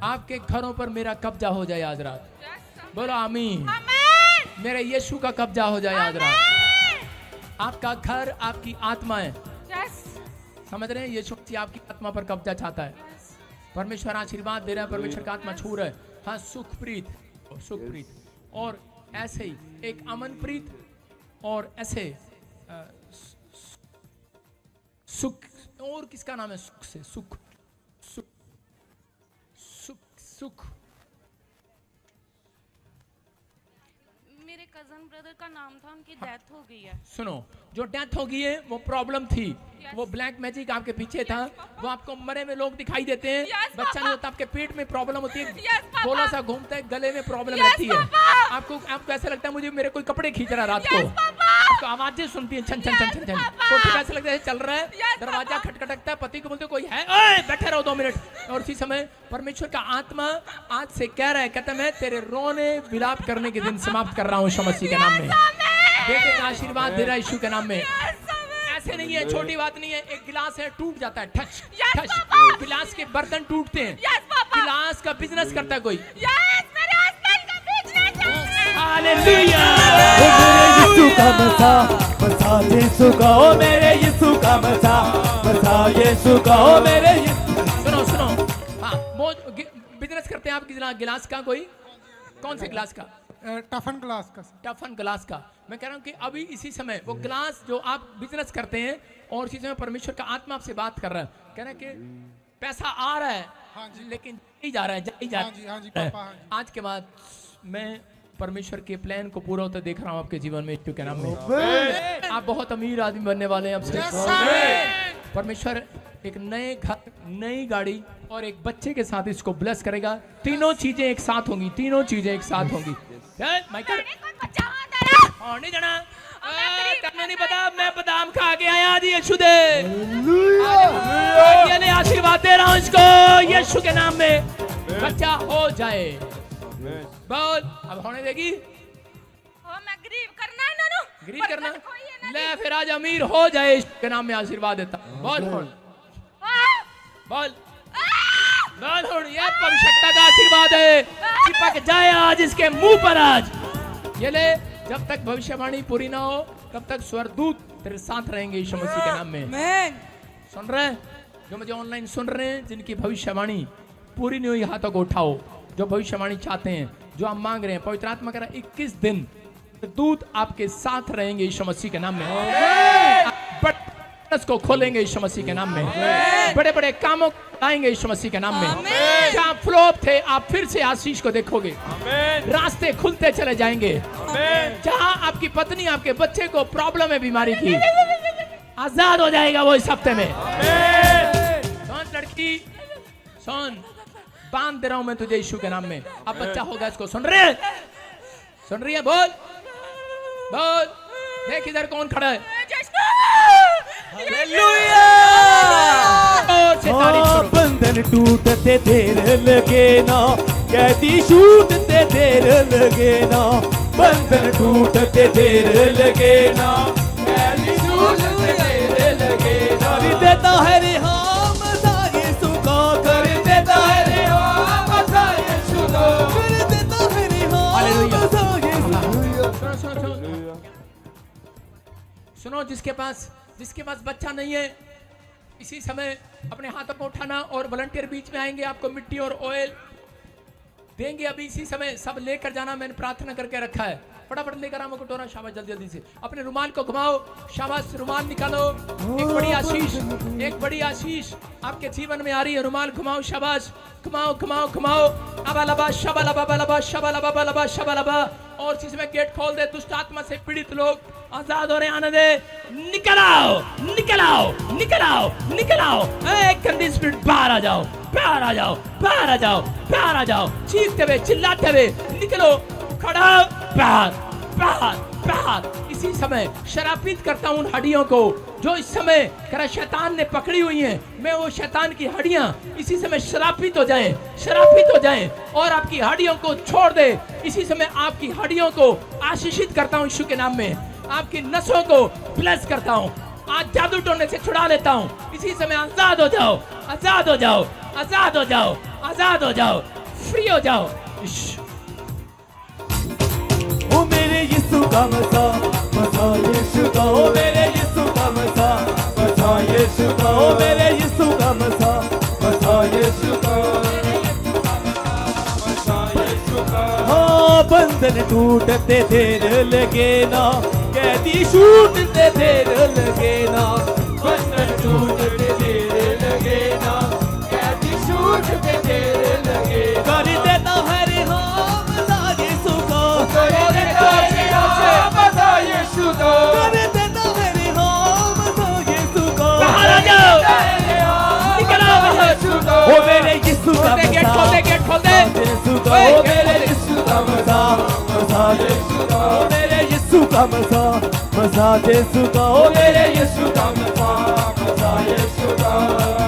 आपके घरों पर मेरा कब्जा हो जाए आज रात। बोलो आमीन। मेरे यीशु का कब्जा हो जाए आज रात। आपका घर आपकी आत्मा है। समझ रहे हैं? यीशु आपकी आत्मा पर कब्जा चाहता है। परमेश्वर आशीर्वाद दे रहा है, परमेश्वर का आत्मा छू रहा है। हाँ, सुखप्रीत। और ऐसे ही एक अमनप्रीत और ऐसे सुख, और किसका नाम है सुख से, सुख सुख सुख सुख मेरे कजन ब्रदर का नाम था, उनकी डेथ हो गई है। सुनो, जो डेथ हो गई है वो प्रॉब्लम थी, वो ब्लैक मैजिक आपके पीछे था, वो आपको मरे में लोग दिखाई देते हैं। Yes, बच्चा पापा। नहीं होता, आपके पेट में प्रॉब्लम होती है, Yes, पापा। गोला सा घूमता है, गले में प्रॉब्लम Yes, रहती है। पापा। आपको ऐसा लगता है मुझे मेरे कोई कपड़े खींच रहा है रात Yes, को, पापा। आपको आवाजें सुनती है छन छन छन छन छन, पापा। तो ठीक ऐसा लगता है चल रहा है, Yes, दरवाजा पापा। खटखटकता है, पति को बोलते कोई है, ओए बैठे रहो 2 मिनट। और उसी समय परमेश्वर का आत्मा आज से कह रहा है, कहता मैं तेरे रोने विलाप करने के दिन समाप्त कर रहा हूँ यीशु मसीह के नाम में। बेटे का आशीर्वाद दे रहा है यीशु के नाम में। ऐसे नहीं है, छोटी बात नहीं है, एक गिलास है टूट जाता है, ठच Yes, ठच, पापा। गिलास के बर्तन टूटते हैं। Yes, पापा। गिलास का बिजनेस करता है कोई। यस, मेरे हस्बैंड का बिजनेस है। हालेलुया। यीशु का मसा मसा यीशु का, ओ मेरे यीशु का मसा मसा यीशु का, ओ मेरे सुनो सुनो, हाँ वो बिजनेस करते हैं आप गिलास का, कोई कौन से गिलास का? टफन ग्लास का। टफन ग्लास का। मैं कह रहा हूँ कि अभी इसी समय वो ग्लास जो आप बिजनेस करते हैं और इसी समय परमेश्वर का आत्मा आपसे बात कर रहा है, कह रहा है कि पैसा आ रहा है, हाँ जी। लेकिन ही जा रहा है, जा ही जा हाँ जी, हाँ जी, रहा है। पापा, हाँ जी। आज के बाद मैं परमेश्वर के प्लान को पूरा होता देख रहा हूँ आपके जीवन में यीशु के नाम में। आप बहुत अमीर आदमी बनने वाले हैं आपसे। परमेश्वर एक नए घर, नई गाड़ी और एक बच्चे के साथ इसको ब्लेस करेगा। तीनों चीजें एक साथ होंगी, तीनों चीजें एक साथ होंगी। माइकल और नहीं जाना, करने नहीं पता, मैं बादाम खा के आया आज यीशु दे। ये ले आशीर्वाद दे रहा हूँ इसको यीशु के नाम में, बच्चा हो जाए। बोल, अब होने देगी? ओ मैं गरीब करना है नानू, गरीब करना, कोई है ना। ले फिर आज अमीर हो जाए यीशु के नाम में आशीर्वाद देता। बोल बोल बोल बोल, ये पवित्रता का आशीर्वाद है, चिपक जाए आज इसके मुंह पर आज। ये ले, जब तक भविष्यवाणी पूरी ना हो तब तक स्वर्गदूत तेरे साथ रहेंगे यीशु मसीह के नाम में। सुन रहे हैं जो मुझे ऑनलाइन सुन रहे हैं, जिनकी भविष्यवाणी पूरी नहीं हुई, हाथों को उठाओ। जो भविष्यवाणी चाहते हैं, जो आप मांग रहे हैं, पवित्र आत्मा कह रहा है 21 दिन दूत आपके साथ रहेंगे यीशु मसीह के नाम में। को खोलेंगे यीशु मसीह के नाम में, बड़े बड़े कामों आएंगे यीशु मसीह के नाम में। जहाँ फ्लॉप थे आप फिर से आशीष को देखोगे, रास्ते खुलते चले जाएंगे। जहाँ आपकी पत्नी आपके बच्चे को प्रॉब्लम है बीमारी की, आजाद हो जाएगा वो इस हफ्ते में। सुन लड़की सुन, बांध दे रहा हूं मैं तुझे यीशु के नाम में। अब बच्चा होगा इसको, सुन रही है? सुन रही है? बोल बोल, देख इधर कौन खड़ा है। और से तारीफ करो। बंधन टूटते देर लगे ना, कैदी छूटते देर लगे ना, बंधन टूटते देर लगे ना, कैदी छूटते देर लगे ना। कर देता है रिहा मज़ा यीशु का, कर देता है रिहा मज़ा यीशु का, कर देता है रिहा मज़ा यीशु का। सुनो सुनो, जिसके पास बच्चा नहीं है, इसी समय अपने हाथों को उठाना और वॉलंटियर बीच में आएंगे, आपको मिट्टी और ऑयल देंगे। अभी इसी समय सब लेकर जाना, मैंने प्रार्थना करके रखा है। फटाफट लेकर आओ कटोरा, शाबाश, जल्दी जल्दी से अपने रुमाल को घुमाओ, शाबाश, रुमाल निकालो। एक बड़ी आशीष आपके जीवन में आ रही है। रुमाल घुमाओ, शाबाश, घुमाओ घुमाओ घुमाओ। अबालबा शबालबा बलबा शबालबा बलबा शबालबा। और इसी समय गेट खोल दे, दुष्ट आत्मा से पीड़ित लोग आजाद हो रहे, आने दे। निकल आओ निकल आओ निकल आओ निकल आओ, एक गंदी स्पिरिट बाहर आ जाओ, बाहर आ जाओ, बाहर आ जाओ, बाहर आ जाओ, चीखते हुए चिल्लाते हुए निकलो, खड़ा बाहर बाहर बाहर। इसी समय शरापित करता हूं उन हड्डियों को जो इस समय करा शैतान ने पकड़ी हुई हैं। मैं वो शैतान की हड्डियां इसी समय शरापित हो जाएं, शरापित हो जाएं और आपकी हड्डियों को छोड़ दे। इसी समय आपकी हड्डियों को आशीषित करता हूं यीशु के नाम में। आपकी नसों को ब्लेस करता हूं, आज जादू टोने से छुड़ा लेता हूं। इसी समय आजाद हो जाओ, आजाद हो जाओ, आजाद हो जाओ, आजाद हो जाओ, फ्री हो जाओ। ओ मेरे यीशु का मज़ा मज़ा यीशु का, ओ मेरे यीशु का मज़ा मज़ा यीशु का, ओ मेरे यीशु का मज़ा मज़ा यीशु का, मज़ा यीशु का। हाँ बंधन टूटते देर लगे ना, कैदी छूटते देर लगे ना, बंधन टूटते देर लगे ना, कैदी छूटते देर लगे। कर देता है रिहाम मज़ा यीशु का, कर देता है रिहाम मज़ा यीशु का, कर देता है रिहाम मज़ा यीशु का। बाहर आ जाओ, निकल आओ बाहर। ओ मेरे यीशु का खोल दे गेट, खोल दे गेट, खोल दे। यीशु का, ओ मेरे यीशु का मज़ा, मज़ा यीशु का, ओ मेरे यीशु का मज़ा, मज़ा यीशु का, ओ मेरे यीशु का मज़ा, मज़ा यीशु का।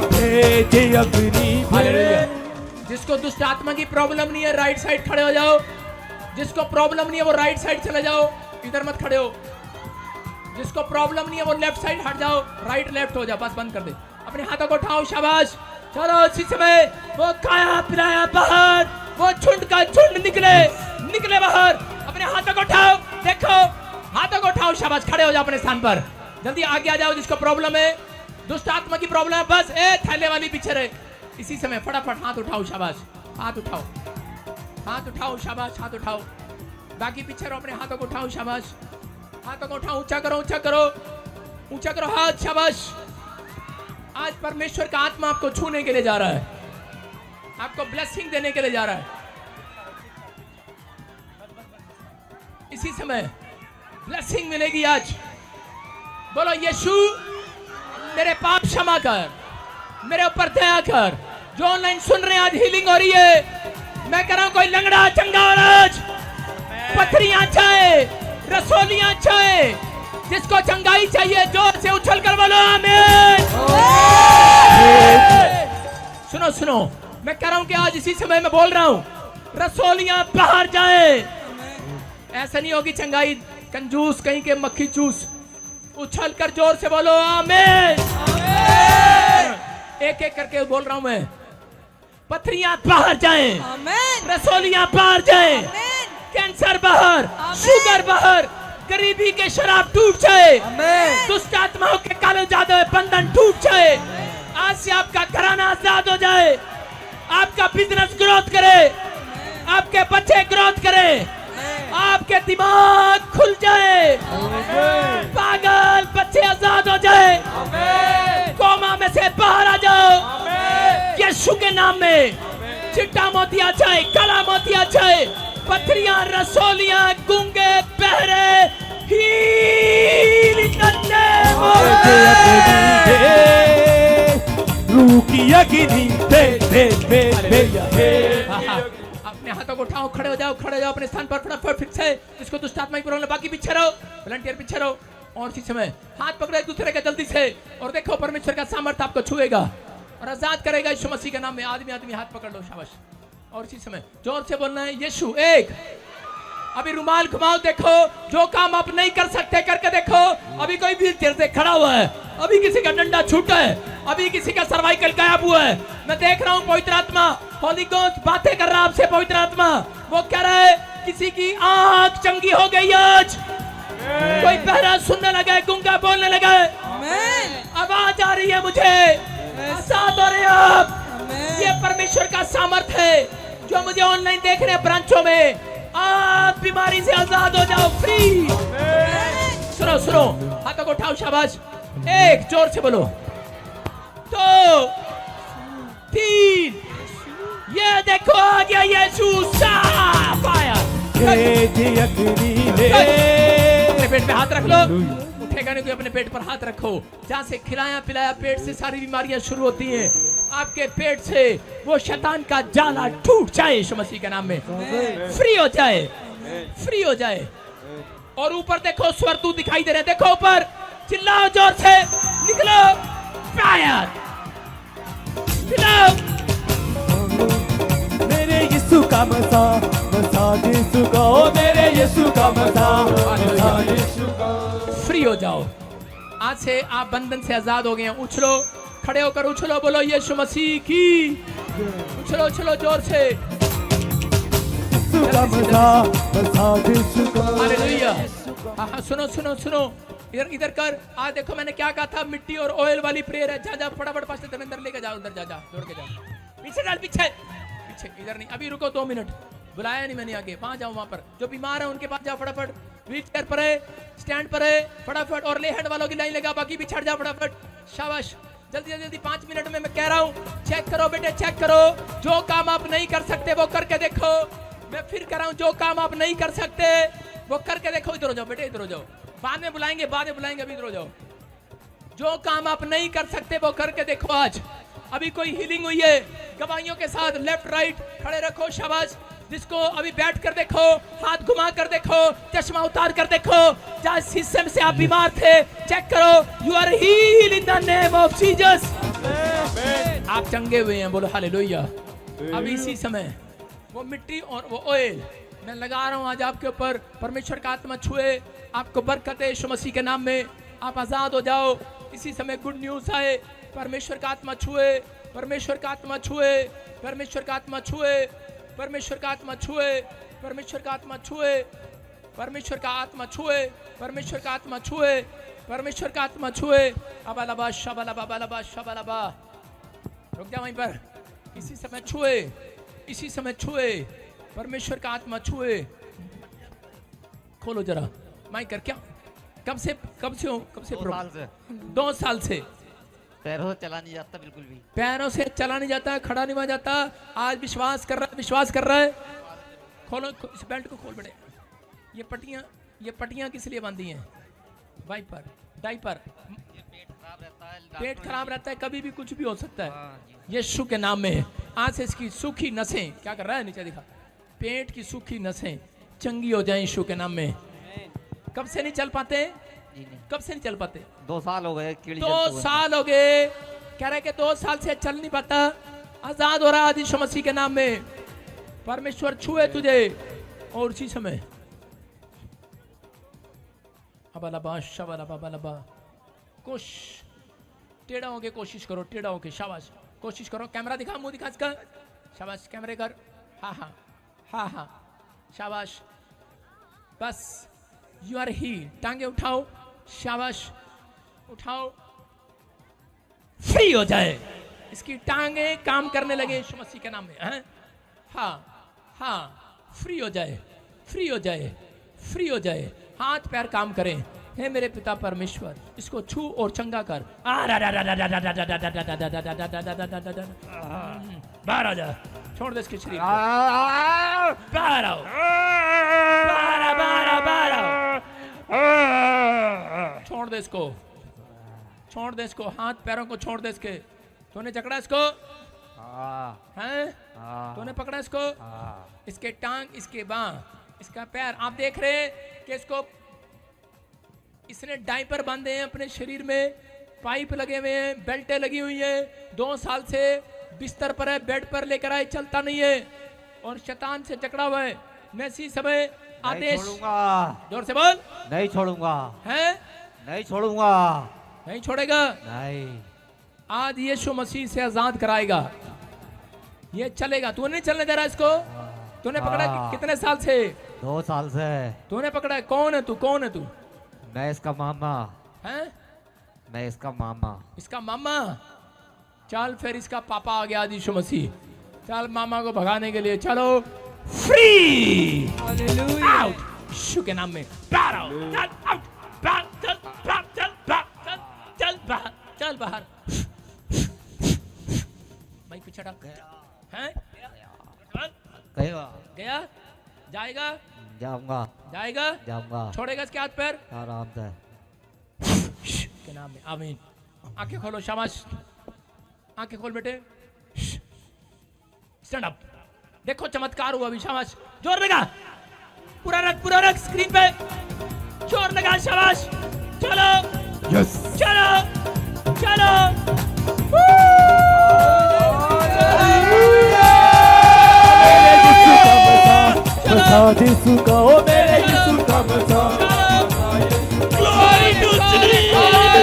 भेजे अपनी भेंट। जिसको दुष्ट आत्मा की प्रॉब्लम नहीं है राइट साइड खड़े हो जाओ। जिसको प्रॉब्लम नहीं है वो राइट साइड चले जाओ, इधर मत खड़े हो। जिसको प्रॉब्लम नहीं है वो लेफ्ट साइड हट जाओ, राइट लेफ्ट हो जाओ, बस बंद कर दे। अपने हाथों को उठाओ, शाबाश। चलो इसी समय वो खाया पिलाया बाहर, वो झुंड का झुंड निकले, निकले बाहर। अपने हाथों को उठाओ, देखो हाथों को उठाओ, शाबाश। खड़े हो जाओ अपने स्थान पर, जल्दी आगे आ जाओ। जिसको प्रॉब्लम है, दुष्ट आत्मा की प्रॉब्लम है, बस थैले वाली पीछे रहे। इसी समय फटाफट हाथ उठाओ, शाबाश। हाथ उठाओ, हाथ उठाओ, शाबाश। हाथ उठाओ, बाकी पीछे रहो। अपने हाथों को उठाओ, शाबाश। हाथों को उठाओ, ऊंचा करो, ऊंचा करो, ऊंचा करो हाथ, शाबाश। आज परमेश्वर का आत्मा आपको छूने के लिए जा रहा है, आपको ब्लेसिंग देने के लिए जा रहा है। इसी समय ब्लेसिंग मिलेगी आज। बोलो यीशु मेरे पाप क्षमा कर, मेरे ऊपर दया कर। जो ऑनलाइन सुन रहे हैं आज हीलिंग हो रही है। मैं कह रहा हूं कोई लंगड़ा चंगा और आज पथरियां चाहे, रसोलियां चाहे, जिसको चंगाई चाहिए जोर से उछल कर बोलो आमीन। सुनो सुनो, मैं कह रहा हूं कि आज इसी समय मैं बोल रहा हूं, रसोलियां बाहर जाए। ऐसा नहीं होगी चंगाई कंजूस कहीं के मक्खी चूस। उछल कर जोर से बोलो आमीन। एक एक करके बोल रहा हूं मैं। पथरियां बाहर जाएं, रसोलियां बाहर जाएं, कैंसर बाहर, शुगर बाहर, गरीबी के शराब टूट जाए, दुष्ट आत्माओं के काले जादू बंधन टूट जाए। आज से आपका घराना आजाद हो जाए, आपका बिजनेस ग्रोथ करे, आपके बच्चे ग्रोथ करे, आपके दिमाग खुल जाए, पागल बच्चे आजाद हो जाए, कोमा में से बाहर आ जाओ यीशु के नाम में। चिट्टा मोतिया चाहे, काला मोतिया चाहे, पथरियां, रसोलियां, गूंगे, बहरे, healing in the name of रूकी अग्नि अपने हाथों को उठाओ, खड़े हो जाओ, खड़े हो जाओ अपने स्थान पर फटाफट फिक्स है। जिसको दुष्ट आत्मा की प्रॉब्लम है बाकी पीछे रहो, वॉलंटियर पीछे रहो। और इसी समय हाथ पकड़ो एक दूसरे के जल्दी से, और देखो परमेश्वर का सामर्थ्य आपको छुएगा और आजाद करेगा यीशु मसीह के नाम में। आदमी आदमी हाथ पकड़ लो, शाबाश। और इसी समय जोर से बोलना है यीशु एक। अभी रुमाल घुमाओ, देखो जो काम आप नहीं कर सकते करके देखो। अभी कोई व्हीलचेयर से खड़ा हुआ है, अभी किसी का डंडा छूटा है, अभी किसी का सर्वाइकल गायब हुआ है। मैं देख रहा हूँ पवित्र आत्मा, होली गोस्ट बातें कर रहा है आपसे। पवित्र आत्मा वो कह रहा है किसी की आंख चंगी हो गई आज, कोई बहरा सुनने लगा है, गूंगा बोलने लगा है, आवाज आ रही है मुझे, आजाद हो रहे हो आप। ये परमेश्वर का सामर्थ्य है जो मुझे ऑनलाइन देख रहे हैं ब्रांचों में। आप बीमारी से आजाद हो जाओ, फ्री। सुनो सुनो, हाथों को उठाओ, शाबाश। एक, जोर से बोलो। 2 3, ये देखो आ गया यीशु साफ आया। अपने पेट पे हाथ रख लो, उठेगा नहीं कोई। अपने पेट पर हाथ रखो, जहाँ से खिलाया पिलाया पेट से सारी बीमारियां शुरू होती हैं। आपके पेट से वो शैतान का जाला टूट जाए यीशु मसीह के नाम में, फ्री हो जाए, फ्री हो जाए। और ऊपर देखो स्वर्गदूत दिखाई दे रहे हैं, देखो ऊपर, चिल्लाओ जोर से, निकलो, फायर, चिल्लाओ। मेरे यीशु का मज़ा, मज़ा यीशु का, ओ मेरे यीशु का मज़ा, मज़ा यीशु का। फ्री हो जाओ, आज से आप बंधन से आजाद हो गए हैं। उछलो, खड़े होकर उछलो, बोलो यीशु मसीह की। उछलो उछलो जोर से। यीशु का मज़ा, मज़ा यीशु का। हालेलुया। हाँ, सुनो सुनो सुनो, इधर इधर कर। आज देखो मैंने क्या कहा था, मिट्टी और ऑयल वाली प्रेयर है। जा जा फटाफट पास अंदर लेके जाओ, उधर जा जा, दौड़ के जाओ। पीछे डाल, पीछे पीछे, इधर नहीं। अभी रुको 2 मिनट, बुलाया नहीं मैंने आगे, वहां जाओ, वहां पर जो बीमार है उनके पास जाओ फटाफट, व्हील चेयर पर है, स्टैंड पर है, फटाफट, और ले हेड वालों की लाइन लगा, बाकी भी छड़ जाओ फटाफट, शाबाश, जल्दी जल्दी जल्दी, 5 मिनट में मैं कह रहा हूँ, चेक करो बेटे, चेक करो, जो काम आप नहीं कर सकते वो करके देखो, मैं फिर कह रहा हूँ, जो काम आप नहीं कर सकते वो करके देखो, इधर हो जाओ बेटे, इधर हो जाओ, बाद में बुलाएंगे, अभी इधर हो जाओ, जो काम आप नहीं कर सकते वो करके देखो आज, अभी कोई हीलिंग हुई है, गवाहियों के साथ लेफ्ट राइट खड़े रखो, शाबाश, जिसको अभी बैठ कर देखो, हाथ घुमा कर देखो, चश्मा उतार कर देखो, जहाँ सिस्टम से आप बीमार थे, चेक करो, you are heal in the name of Jesus, आप चंगे हुए हैं, बोलो हालेलुया। अभी इसी समय वो मिट्टी और वो ऑयल मैं लगा रहा हूँ आज आपके ऊपर, परमेश्वर का आत्मा छुए, आपको बरकत है यीशु मसीह के नाम में, आप आजाद हो जाओ, इसी समय गुड न्यूज आए, परमेश्वर का आत्मा छुए, परमेश्वर का आत्मा छुए, परमेश्वर का आत्मा छुए, परमेश्वर का आत्मा छुए, परमेश्वर का आत्मा छुए, परमेश्वर का आत्मा छुए, परमेश्वर का आत्मा छुए, परमेश्वर का आत्मा छुए, अबालबा शबालबा बालबा शबालबा, रुक जा वहीं पर, इसी समय छुए, इसी समय छुए, परमेश्वर का आत्मा छुए, खोलो जरा माइक कर, क्या कब से हो, कब से 2 साल से 2 साल से पैरों से चला नहीं जाता बिल्कुल भी। पैरों से चला नहीं जाता, खड़ा नहीं हुआ जाता, आज विश्वास कर रहा है, खोलो इस बेल्ट को खोल बेटे, ये पट्टियां किस लिए बांधी हैं, वाइपर डाइपर, पेट खराब रहता है, कभी भी कुछ भी हो सकता है, यीशु के नाम में आज से इसकी सूखी नसें, क्या कर रहा है नीचे दिखा, पेट की सूखी नसें चंगी हो जाएं यीशु के नाम में। कब से नहीं चल पाते, कब से नहीं चल पाते, 2 साल हो गए, 2 साल हो गए, कह रहे कि 2 साल से चल नहीं पाता, आजाद हो रहा है यीशु मसीह के नाम में, परमेश्वर छुए तुझे, और उसी समय अबलबा शबलबा बलबा, कुछ टेढ़ा होके कोशिश करो, टेढ़ा होके, शाबाश, कोशिश करो, कैमरा दिखा, मुंह दिखा इसका, शाबाश, कैमरे कर, हाँ हाँ हाँ हाँ, शाबाश, बस, यू आर ही, टांगे उठाओ, शाबाश, उठाओ, फ्री हो जाए, इसकी टांगे काम करने लगे यीशु मसीह के नाम में, हैं, हाँ हाँ, फ्री हो जाए, फ्री हो जाए, फ्री हो जाए, हाथ पैर काम करें, हे मेरे पिता परमेश्वर, इसको छू और चंगा कर, बाहर आ जा, छोड़ दे इसके शरीर को, बाहर आओ, बाहर आओ, छोड़ दे इसको, छोड़ दे इसको, हाथ पैरों को छोड़ दे इसके, तूने जकड़ा इसको, हैं, तूने पकड़ा इसको, इसके टांग, इसके बांह, इसका पैर, आप देख रहे हैं कि इसको इसने डायपर बांधे हैं अपने शरीर में, पाइप लगे हुए हैं, बेल्टें लगी हुई हैं, 2 साल से बिस्तर पर है, बेड पर लेकर आए, चलता नहीं है, और शैतान से जकड़ा हुआ है, मैं इसी समय आदेश, जोर से बोल, नहीं छोड़ूंगा, हैं, नहीं छोड़ूंगा, नहीं छोड़ेगा, नहीं, आज यीशु मसीह से आजाद कराएगा, ये चलेगा, तू नहीं चलने दे रहा इसको, तूने पकड़ा कितने साल से, 2 साल से, तूने पकड़ा है, कौन है तू, कौन है तू, मैं इसका मामा, हैं, मैं इसका मामा, इसका मामा, चल फिर इसका पापा आ गया यीशु मसीह, चल मामा को भगाने के लिए, चलो फ्री, आउट, यीशु के नाम में, बाहर आओ, चल आउट, बाहर, चल बाहर, चल बाहर, चल बाहर, चल बाहर, भाई पीछे हट, हैं, गया, जाएगा, जाऊंगा, जाएगा, जाऊंगा, छोड़ेगा इसके हाथ पैर, आराम से, के नाम में, आमीन, आंखें खोलो, शाबाश, आंखें खोल बेटे, स्टैंड अप, देखो चमत्कार हुआ अभी, शाबाश, जोर लगा, पूरा रख स्क्रीन पे, जोर लगा, शाबाश, चलो, यस, चलो, चलो, बसा यीशु का, ओ मेरे यीशु का बसा, ग्लोरी टू कौन है,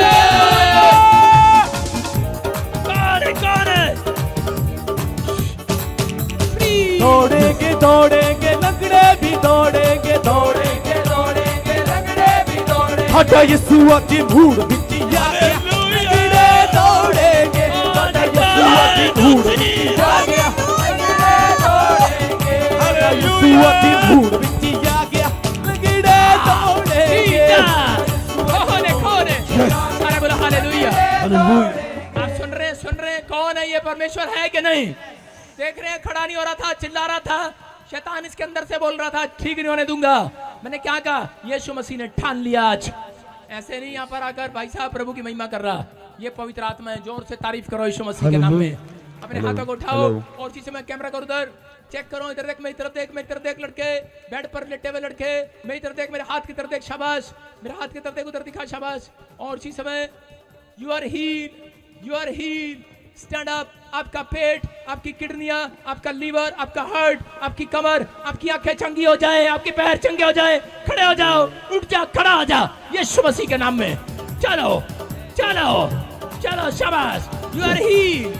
दौड़ेंगे दौड़ेंगे लंगड़े भी दौड़ेंगे, दौड़ेंगे दौड़ेंगे लंगड़े भी दौड़ेंगे, हटा यीशु की भूड़ बिटिया गया, लंगड़े दौड़ेंगे, हटा यीशु की भूड़ बिटिया गया, लंगड़े दौड़ेंगे, हटा यीशु अति भूड़ विच आ गया लगड़े दौड़ेंगे कौन है सारे बोलो हालेलुया। आप सुन रहे हैं कौन है ये परमेश्वर है कि नहीं? देख रहे हैं खड़ा नहीं हो रहा था, चिल्ला रहा था, शैतान इसके अंदर से बोल रहा था ठीक नहीं होने दूंगा। मैंने क्या कहा? यीशु मसीह ने ठान लिया आज। ऐसे नहीं यहाँ पर आकर भाई साहब प्रभु की महिमा कर रहा, ये पवित्र आत्मा है। जोर से तारीफ करो यीशु मसीह के नाम में। अपने हाथों को उठाओ और चीज में कैमरा करो, उधर चेक करो, इधर देख, मेरी तरफ देख, मेरी तरफ देख लड़के, बेड पर लेटे हुए लड़के, मेरी तरफ देख, मेरे हाथ की तरफ देख, शाबाश, मेरे हाथ की तरफ देख, उधर दिखा, शाबाश। और चीज में you are heal, stand up. आपका पेट, आपकी किडनियां, आपका लीवर, आपका हार्ट, आपकी कमर, आपकी आंखें चंगी हो जाए, आपके पैर चंगे हो जाए, खड़े हो जाओ, उठ जा, खड़ा हो जा यीशु मसीह के नाम में। चलो चलो चलो, शाबाश। You are heal.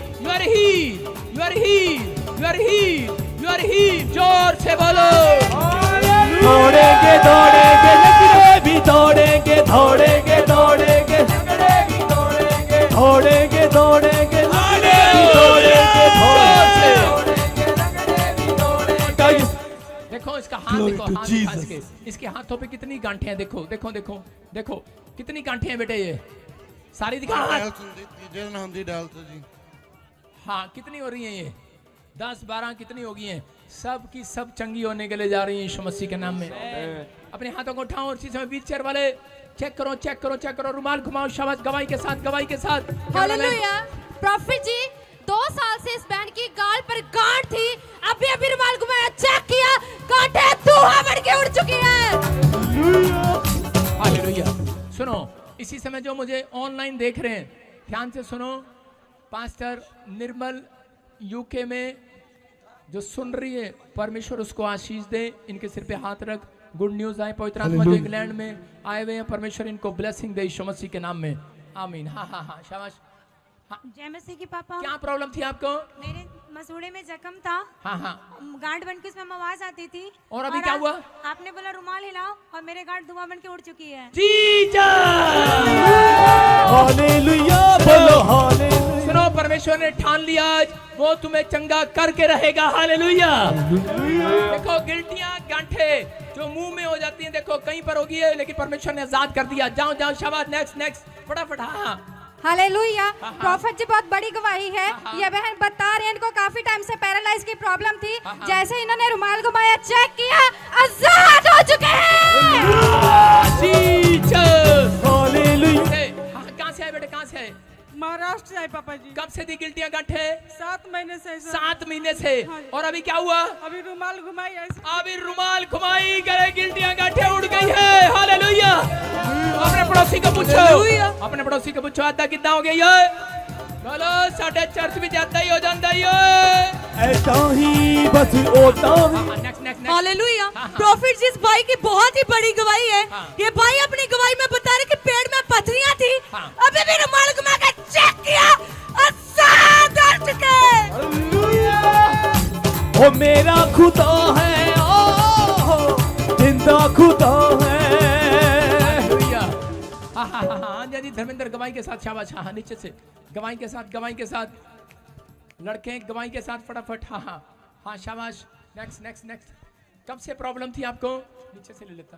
जोर से बोलो दौड़ेंगे दौड़ेंगे लगड़े भी दौड़ेंगे दौड़ेंगे दौड़ेंगे लगड़े भी दौड़ेंगे दौड़ेंगे दौड़ेंगे लगड़े भी दौड़ेंगे दौड़ेंगे। देखो इसका हाथ, देखो हाथ दिखा इसके, इसके हाथों पे कितनी गांठें हैं। देखो देखो देखो देखो कितनी गांठें हैं बेटे, ये सारी दिखा। हाँ कितनी हो रही हैं ये? 10-12 कितनी हो गई हैं? सब की सब चंगी होने के लिए जा रही हैं यीशु मसीह के नाम में। अपने हाथों को उठाओ और चीज़ में व्हील चेयर वाले चेक करो, चेक करो, चेक करो, रुमाल घुमाओ, शाबाश, गवाही के साथ, गवाही के साथ। हालेलुया। प्रॉफिट जी 2 साल से इस बैंड की गाल पर गांठ थी, अभी रुमाल घुमाया, चेक किया, गांठें धुआं बन के उड़ चुकी है। हालेलुया। सुनो, इसी समय जो मुझे ऑनलाइन देख रहे हैं ध्यान से सुनो, पास्टर निर्मल यूके में जो सुन रही है, परमेश्वर उसको आशीष दे, इनके सिर पे हाथ रख, गुड न्यूज आए, पवित्र आत्मा जो इंग्लैंड में आए हुए हैं, परमेश्वर इनको ब्लेसिंग दे यीशु मसीह के नाम में, आमीन। हाँ हाँ हाँ, शाबाश। हाँ, जय मसीह की पापा। क्या प्रॉब्लम थी आपको? मेरे मसूड़े में जख्म था। हाँ हाँ, गांठ बन के उसमें आवाज आती थी। और अभी क्या हुआ? आपने बोला रुमाल हिलाओ और मेरे गांठ धुआं बन के उड़ चुकी है। हालेलुया बोलो हालेलुया। सुनो, परमेश्वर ने ठान लिया आज वो तुम्हें चंगा करके रहेगा। हालेलुया। देखो गिल्टियां, गांठे जो मुंह में हो जाती हैं, देखो कहीं पर होगी है, लेकिन परमेश्वर ने आजाद कर दिया। जाओ जाओ, शाबाश, नेक्स्ट नेक्स्ट, फटाफट। हाँ हालेलुया। प्रॉफिट जी बहुत बड़ी गवाही है। ये बहन बता रहे हैं इनको काफी टाइम से पैरालाइज की प्रॉब्लम थी, जैसे इन्होंने रुमाल घुमाया, चेक किया, आजाद हो चुके हैं। कहाँ से आए बेटे, कहाँ से आए? महाराष्ट्र से आए पापा जी। कब से थी गिल्टियां, गांठे? 7 महीने से। 7 महीने से। और अभी क्या हुआ? अभी रुमाल घुमाई ऐसे। अभी रुमाल घुमाई गए, गिल्टियां गांठे उड़ गई है। हालेलुया। अपने पड़ोसी को पूछो, अपने पड़ोसी को पूछो, आधा कितना हो गया ये? बोलो, साढ़े चर्च भी जाता ही हो जाता ही ऐसा ही बस होता है। Next next. हालेलुया। प्रॉफिट जी इस भाई की बहुत ही बड़ी गवाही है। ये भाई अपनी गवाही में बता रहे कि पेट में पथरियां थी, अभी भी रुमाल घुमा कर चेक किया, आजाद हो चुके। ओ मेरा खुदा है, ओ जिंदा खुदा है। हाँ हाँ हाँ हाँ जी, धर्मेंद्र गवाही के साथ, शाबाश। हाँ हाँ, नीचे से गवाही के साथ, गवाही के साथ, लड़के गवाही के साथ, फटाफट। हाँ हाँ हाँ, शाबाश। Next next next. कब से प्रॉब्लम थी आपको? नीचे से ले लेता।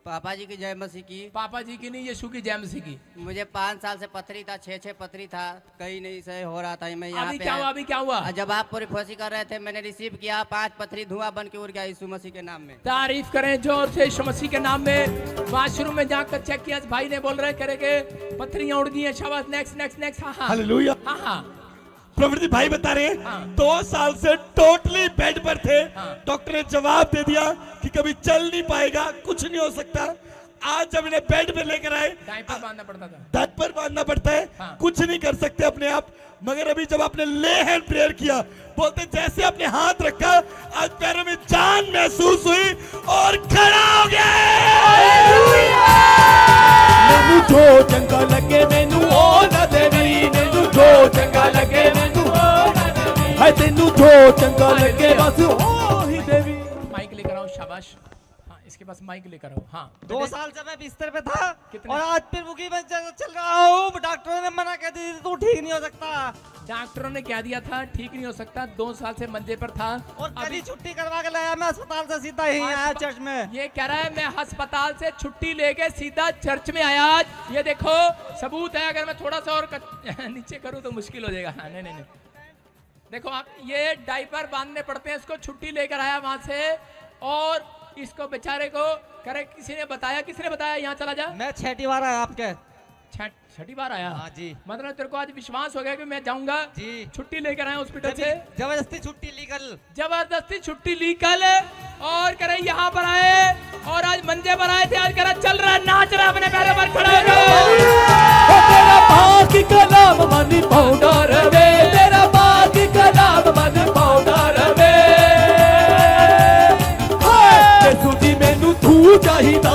पापा जी की जय मसीह की। पापा जी की नहीं, यीशु की जय मसीह की। मुझे 5 साल से पथरी था, 6 पथरी था, कहीं नहीं सही हो रहा था। मैं यहाँ अभी पे क्या हुआ? अभी क्या हुआ? जब आप पूरी फोसी कर रहे थे, मैंने रिसीव किया, 5 पथरी धुआं बन के उड़ गया यीशु मसीह के नाम में। तारीफ करें जोर से यीशु मसीह के नाम में। वाशरूम में जाकर चेक किया, भाई ने बोल रहे करे के पथरियां उड़ गई हैं। शाबाश, नेक्स्ट नेक्स्ट नेक्स्ट। हाँ हाँ हालेलुया। हाँ हाँ, प्रवृत्ति भाई बता रहे हैं 2 साल से टोटली बेड पर थे। डॉक्टर ने जवाब दे दिया कि कभी चल नहीं पाएगा, कुछ नहीं हो सकता। आज जब इन्हें बेड पे लेकर आए, डायपर बांधना पड़ता था, डायपर बांधना पड़ता है, कुछ नहीं कर सकते अपने आप। मगर अभी जब आपने ले हैंड प्रेयर किया, बोलते जैसे आपने हाथ रखा, आज पैरों में जान महसूस हुई और खड़ा हो गया। मैनू जो चंगा लगे, मैनू ओ ना देवी, मैनू जो चंगा लगे, मैनू ओ ना देवी, है तेनू जो चंगा लगे, बस ओ ही देवी। माइक लेकर आओ, शाबाश। हाँ, इसके पास माइक लेकर आओ। हाँ 2 साल से मैं बिस्तर पे था कितने? और आज फिर मुखी में चल रहा हूँ। डॉक्टरों ने मना कर दी तू ठीक नहीं हो सकता। डॉक्टरों ने क्या दिया था? ठीक नहीं हो सकता। 2 साल से मंजे पर था और कभी छुट्टी करवा के लाया मैं अस्पताल से सीधा ही आया चर्च में। ये कह रहा है मैं अस्पताल से छुट्टी लेके सीधा चर्च में आया आज। ये देखो सबूत है। अगर मैं थोड़ा सा और नीचे करूँ तो मुश्किल हो जाएगा। हाँ, नहीं नहीं नहीं देखो आप, ये डायपर बांधने पड़ते हैं। इसको छुट्टी लेकर आया वहां से और इसको बेचारे को करे किसी ने बताया। किसने बताया यहाँ चला जा? मैं 6ठी बार आया आपके। 6ठी बार आया? हाँ जी। मतलब तेरे को आज विश्वास हो गया कि मैं जाऊंगा जी। छुट्टी लेकर आया हॉस्पिटल से। जबरदस्ती छुट्टी ली कल। जबरदस्ती छुट्टी ली कल और करे यहाँ पर आए और आज मंजे पर आए थे। आज करे चल रहा नाच रहा अपने पैरों पर खड़ा हो। तेरा बाकी कलाम मन पाउडर वे, तेरा बाकी कलाम मन पाउडर वे। सुधी मैनू तू चाहिदा।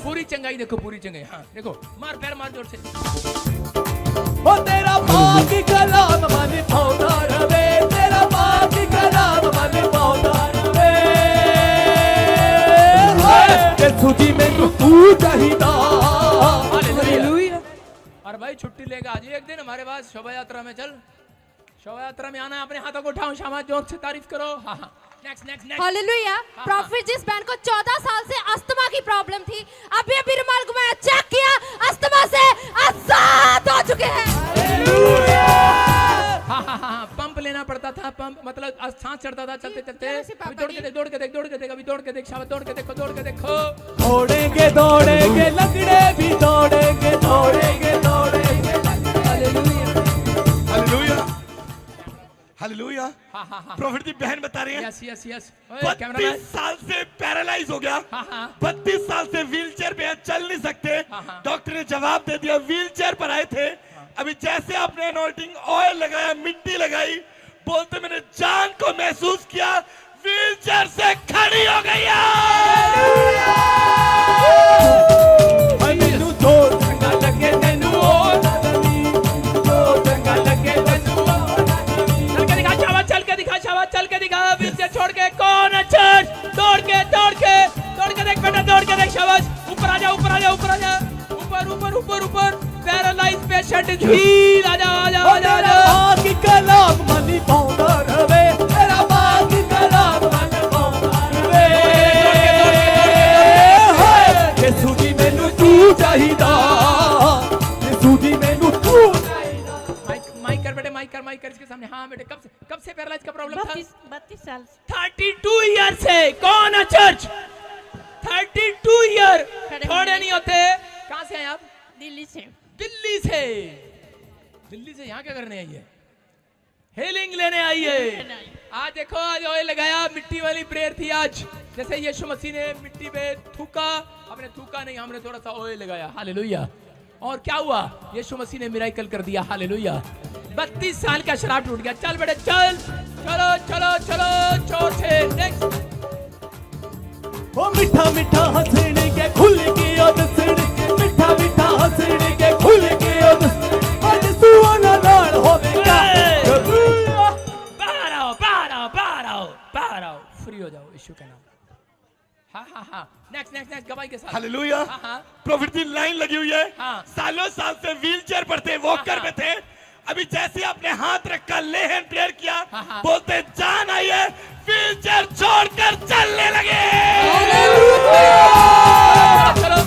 पूरी चंगाई देखो, पूरी चंगाई। हाँ देखो, मार पैर मार जोर से। ओ तेरा बाकी कलाम मन पाउडर वे, तेरा बाकी कलाम मन पाउडर वे। सुधी मैनू तू चाहिदा। हालेलुया। और भाई छुट्टी लेकर आज एक दिन हमारे पास शोभा यात्रा में चल। शोभा यात्रा में आना, अपने हाथों को उठाओ, शाबाश, जोर से तारीफ करो। हाँ हाँ next next next. Hallelujah. Profit जिस बहन को 14 साल से अस्थमा की प्रॉब्लम थी, अभी अभी रुमाल घुमाया, चेक किया, अस्थमा से आजाद हो चुके हैं। हाँ हाँ हाँ पंप लेना पड़ता था। पंप मतलब सांस चढ़ता था चलते चलते। अभी दौड़ के देख, दौड़ के देख, दौड़ के देख, अभी दौड़ के देख, शाबाश, दौड़ के देखो, दौड़ के देखो। दौड़ेंगे दौड़ेंगे लंगड़े भी दौड़ेंगे, दौड़ेंगे दौड़ेंगे। Hallelujah hallelujah. हाँ हाँ हाँ प्रॉफिट की बहन बता रही है यस यस यस। 32 साल से पैरालाइज हो गया। हाँ हाँ 32 साल से व्हीलचेयर पे चल नहीं सकते। हाँ, हाँ। डॉक्टर ने जवाब दे दिया, व्हीलचेयर पर आए थे। अभी जैसे आपने अनॉइंटिंग ऑयल लगाया, मिट्टी लगाई, बोलते मैंने जान को महसूस किया, व्हीलचेयर से खड़ी हो गई मैनू तो चंगा लगे तेनू ओ नानी, तो चंगा लगे तेनू ओ नानी। चल के दिखा शाबाश, चल के दिखा शाबाश, चल के दिखा। व्हीलचेयर छोड़ के कौन अच्छा दौड़ के दौड़ के दौड़ के देख बेटा, दौड़ के देख, शाबाश। ऊपर आ जा, ऊपर आ जा, ऊपर आ जा, ऊपर ऊपर ऊपर ऊपर। पैरालाइज पेशेंट व्हील आ जा आ जा आ जा आ जा। बाकी कलाम मन पाउडर वे, तेरा बाकी कलाम मन पाउडर वे। ये सुधी मैनू तू चाहिदा, ये सुधी मैनू तू चाहिदा। माइक कर बेटे, माइक कर इसके सामने। हाँ बेटे, कब से पैरालाइज का प्रॉब्लम था? 32 साल 32 ईयर से। कौन है चर्च? 32 ईयर थोड़े नहीं होते। कहाँ से हैं आप? दिल्ली से। दिल्ली से? दिल्ली से यहाँ क्या करने आई है? हीलिंग लेने आई है। आज देखो, आज ऑयल लगाया, मिट्टी वाली प्रेयर थी आज। जैसे यीशु मसीह ने मिट्टी पे थूका, हमने थूका नहीं, हमने थोड़ा सा ऑयल लगाया। हालेलुया। और क्या हुआ? यीशु मसीह ने मिराकल कर दिया। हालेलुया। 32 साल का शराब टूट गया। चल बेटे चल, चलो चलो चलो जोर से। नेक्स्ट। ओ मीठा मीठा हंसने के खुल के ओ दसने के, मीठा मीठा हंसने के खुल के ओ दसने, आज सुहाना नाल होवेगा। बाहर आओ, बाहर आओ, बाहर आओ, बाहर आओ, फ्री हो जाओ यीशु के नाम। हाँ हाँ हाँ नेक्स्ट नेक्स्ट नेक्स्ट गवाही के साथ। हालेलुया। हाँ हाँ प्रॉफिट की लाइन लगी हुई है। हाँ। सालों साल से व्हीलचेयर पर थे, वॉकर हाँ, पे थे। अभी जैसे आपने हाथ रखा, ले हैंड प्रेयर किया, हाँ, हाँ। बोलते जान आई है, व्हीलचेयर छोड़कर चलने लगे। चलो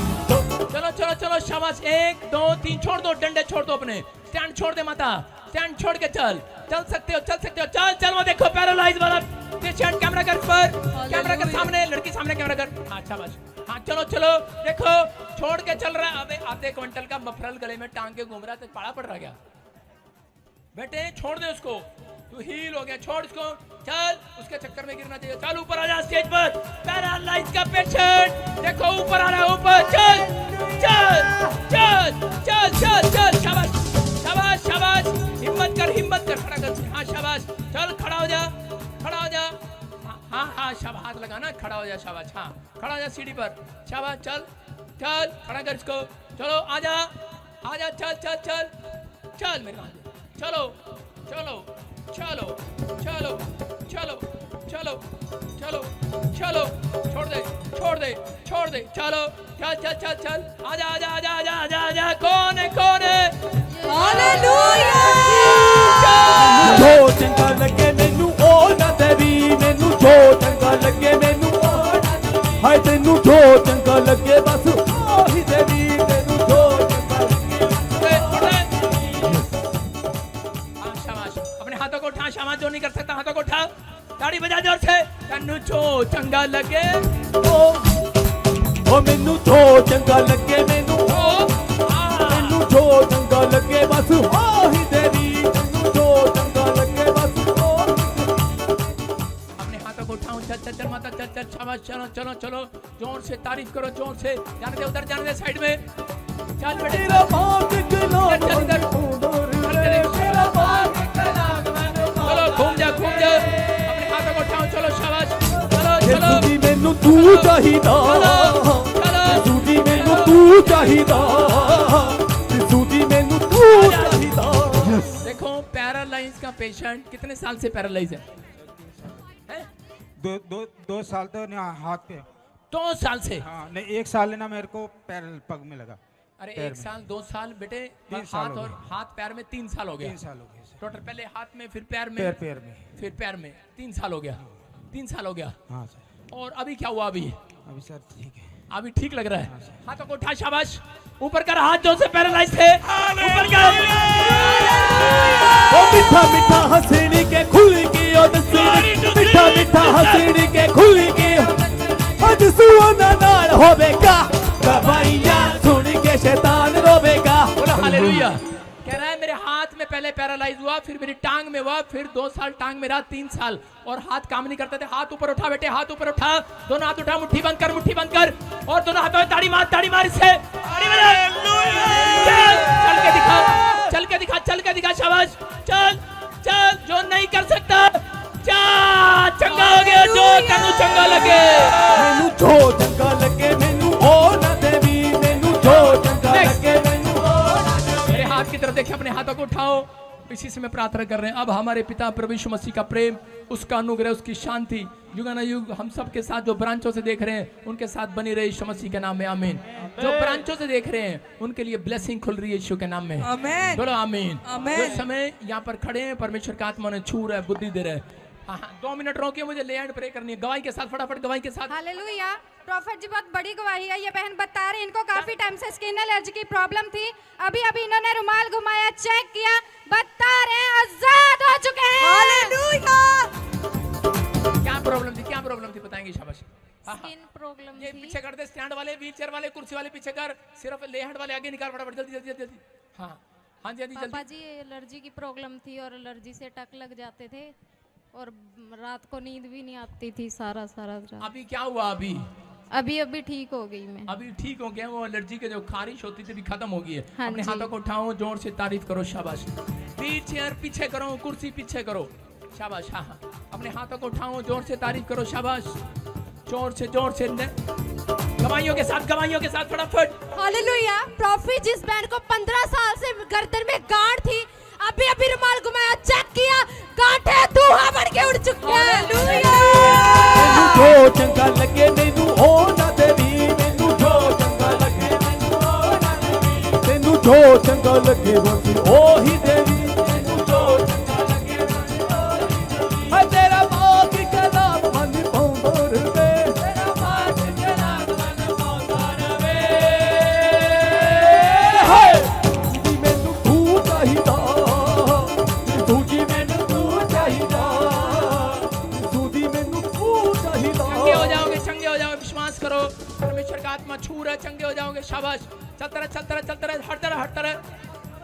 चलो चलो चलो शाबाश। 1 2 3 छोड़ दो, डंडे छोड़ दो, अपने स्टैंड छोड़ दे माता, स्टैंड छोड़ के चल। चल सकते हो, चल सकते हो, चल चल। वो देखो पैरालाइज वाला पेशेंट, कैमरा कर पर, कैमरा कर सामने, लड़की सामने कैमरा कर। हाँ शाबाश। हाँ चलो चलो देखो, छोड़ के चल रहा है। अबे आधे क्विंटल का मफरल गले में टांग के घूम रहा है, तो पाड़ा पड़ रहा क्या बेटे? छोड़ दे उसको, तू हील हो गया, छोड़ इसको, चल। उसके चक्कर में गिरना चाहिए। चल ऊपर आ जा स्टेज पर। पैरालाइज का पेशेंट देखो ऊपर आ रहा है, ऊपर। चल चल चल चल चल चल। शाबाश शाबाश शाबाश। हिम्मत कर, हिम्मत कर, खड़ा कर। हाँ शाबाश, चल खड़ा हो जा, खड़ा हो जा। हाँ हाँ शाबाश, हाथ लगाना, खड़ा हो जा, शाबाश। हाँ खड़ा हो जा सीढ़ी पर, शाबाश। चल चल, खड़ा कर इसको। चलो आ जा, आ जा, चल चल चल चल मेरे हाथ। चलो चलो चलो चलो चलो चलो चलो चलो, छोड़ दे छोड़ दे छोड़ दे, चलो चल चल चल चल, आजा आजा आजा आजा आजा आजा, कौन है कौन है? जो चंगा लगे मैनू ओ ना देवी, मैनू जो चंगा लगे मैनू ओ ना देवी, हाय तेनू जो चंगा लगे बस ओही देवी, तेनू जो चंगा लगे। हाँ शाबाश, अपने हाथों को उठा, शाबाश, जो नहीं कर सकता हाथों को उठा, ताड़ी बजा जोर से, तेनू जो चंगा लगे ओ मैनू जो चंगा लगे मैनू ओ, मैनू जो चंगा लगे बस ओही देवी, मैनू जो चंगा लगे बस ओही। अपने हाथों को उठाओ, चल चल चल माता, चल चल, शाबाश, चलो चलो चलो, जोर से तारीफ करो, जोर से, जाने दे उधर, जाने दे साइड में, चल बेटे तेरा बाप निकला चल चल इधर, तेरा बाप निकला, चलो घूम जा अपने हाथों को उठाओ, चलो शाबाश, चलो चलो सुधी मैनू तू चाहिदा, सुधी मैनू तू चाहिदा, सुधी मैनू तू चाहिदा। देखो पैरालाइज का पेशेंट कितने साल से पैरालाइज है? दो साल तो ना हाथ पे। 2 साल से? हाँ नहीं, 1 साल ना मेरे को पैर पग में लगा। अरे 1 साल 2 साल बेटे, 3 साल हाथ और हाथ पैर में 3 साल हो गया। 3 साल हो गए टोटल, पहले हाथ में, फिर पैर में, पैर में, फिर पैर में, 3 साल हो गया। 3 साल हो गया। हाँ सर। और अभी क्या हुआ? अभी सर ठीक है, अभी ठीक लग रहा है। हाथों को उठा, शाबाश, ऊपर कर हाथ, जो से पैरालाइज थे ऊपर कर। ओ मीठा मीठा हंसनी के खुल की ओ दसनी, मीठा मीठा हंसनी के खुल की आज सुना नाल होवेगा, गवाइया सुन के शैतान रोवेगा। बोलो हालेलुया। कह रहा है मेरे हाथ में पहले पैरालाइज हुआ, फिर मेरी टांग में हुआ, फिर 2 साल टांग में रहा, 3 साल, और हाथ काम नहीं करते थे। हाथ ऊपर उठा बेटे, हाथ ऊपर उठा, दोनों हाथ उठा, मुट्ठी बंद कर, मुट्ठी बंद कर, और दोनों हाथों में ताड़ी मार इससे, चल के दिखा, चल के दिखा, चल के दिखा, शाबाश, चल चल, जो नहीं कर सकता जा, चंगा हो गया, जो तेनू चंगा लगे, मैनू जो चंगा लगे मैनू ओ ना देवी, मैनू जो चंगा लगे मैनू ओ ना देवी। मेरे हाथ की तरफ देखिए, अपने हाथों को उठाओ, इसी से मैं प्रार्थना कर रहे हैं। अब हमारे पिता प्रभु यीशु मसीह का प्रेम, उसका अनुग्रह, उसकी शांति युगानुयुग हम सब के साथ, जो ब्रांचों से देख रहे हैं उनके साथ बनी रहे, यीशु मसीह के नाम में आमीन। जो ब्रांचों से देख रहे हैं उनके लिए ब्लेसिंग खुल रही है यीशु के नाम में, आमीन। बोलो आमीन। आमीन। जो समय यहाँ पर खड़े हैं, परमेश्वर का आत्मा ने छू रहा है, बुद्धि दे रहा है। हाँ 2 मिनट रोकिए, मुझे ले एंड प्रे करनी है, गवाही के साथ, फटाफट गवाही के साथ। हालेलुया। प्रॉफिट जी बहुत बड़ी गवाही है। ये बहन बता रही इनको काफी टाइम से स्किन एलर्जी की प्रॉब्लम थी। अभी अभी इन्होंने रुमाल घुमाया, चेक किया, बता रहे हैं आजाद हो चुके हैं। हालेलुया। क्या प्रॉब्लम थी, क्या प्रॉब्लम थी बताएंगे, शाबाश। स्किन प्रॉब्लम ये थी। पीछे कर दे, स्टैंड वाले, व्हीलचेयर वाले, कुर्सी वाले पीछे कर, सिर्फ ले हैंड वाले आगे निकाल, फटाफट जल्दी जल्दी जल्दी। हाँ हाँ जी, पापा जल्दी। जी एलर्जी की प्रॉब्लम थी और एलर्जी से टक लग जाते थे और रात को नींद भी नहीं आती थी सारा रात। अभी क्या हुआ? अभी ठीक हो गई मैं। अभी ठीक हो गया। वो एलर्जी के जो खारिश होती थी भी खत्म हो गई है। हाँ अपने जी। हाथों को उठाओ, जोर से तारीफ करो, शाबाश। व्हीलचेयर पीछे करो, कुर्सी पीछे करो, शाबाश। हाँ हाँ, अपने हाथों को उठाओ, जोर से तारीफ करो, शाबाश, जोर से गवाइयों के साथ फटाफट। हालेलुया। प्रॉफिट जिस बैंड को 15 साल से गर्दन में गांठ थी, अभी अभी रुमाल घुमाया, चेक किया, गांठें धुआं बन के उड़ चुकी है। मैनू जो चंगा लगे मैनू ओ ना देवी, मैनू जो चंगा लगे मैनू ओ ना देवी, मैनू जो चंगा लगे बस ओही देवी, मैनू जो चंगा लगे बस ओही देवी। हाय तेरा बाप के नाम मन पाउंदा रवे, तेरा बाप के नाम मन पाउंदा रवे। हाय जी मैनू तू चाहिदा, तू जी मैनू तू चाहिदा, तू मैनू तू चाहिदा। चंगे हो जाओगे, विश्वास करो, परमेश्वर का आत्मा छू रहा है, चंगे हो जाओगे, शाबाश। चलता रहे, हट रहे।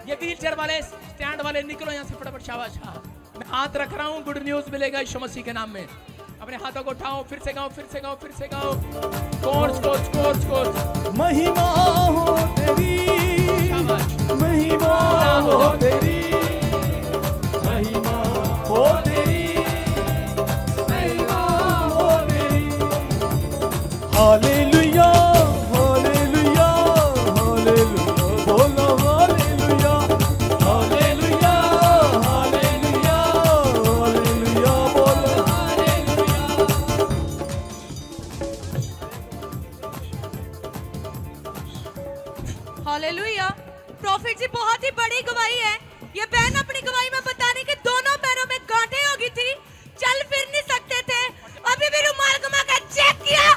ये व्हीलचेयर वाले, स्टैंड वाले, निकलो यहाँ से फटाफट, शाबाश। हाँ मैं हाथ रख रहा हूँ, गुड न्यूज मिलेगा यीशु मसीह के नाम में। अपने हाथों को उठाओ, फिर से गाओ। कोर्स। महिमा हो तेरी, शाबाश। महिमा हो तेरी, महिमा हो तेरी, महिमा हो तेरी। हालेलुया, हालेलुया, हालेलुया, बोलो हालेलुया, हालेलुया, हालेलुया, हालेलुया, बोलो हालेलुया। हालेलुया। प्रॉफिट जी बहुत ही बड़ी गवाही है। ये बहन अपनी गवाही में बताने कि दोनों पैरों में गांठें हो गई थी, चल फिर नहीं सकते थे, अभी भी रुमाल घुमा कर चेक किया,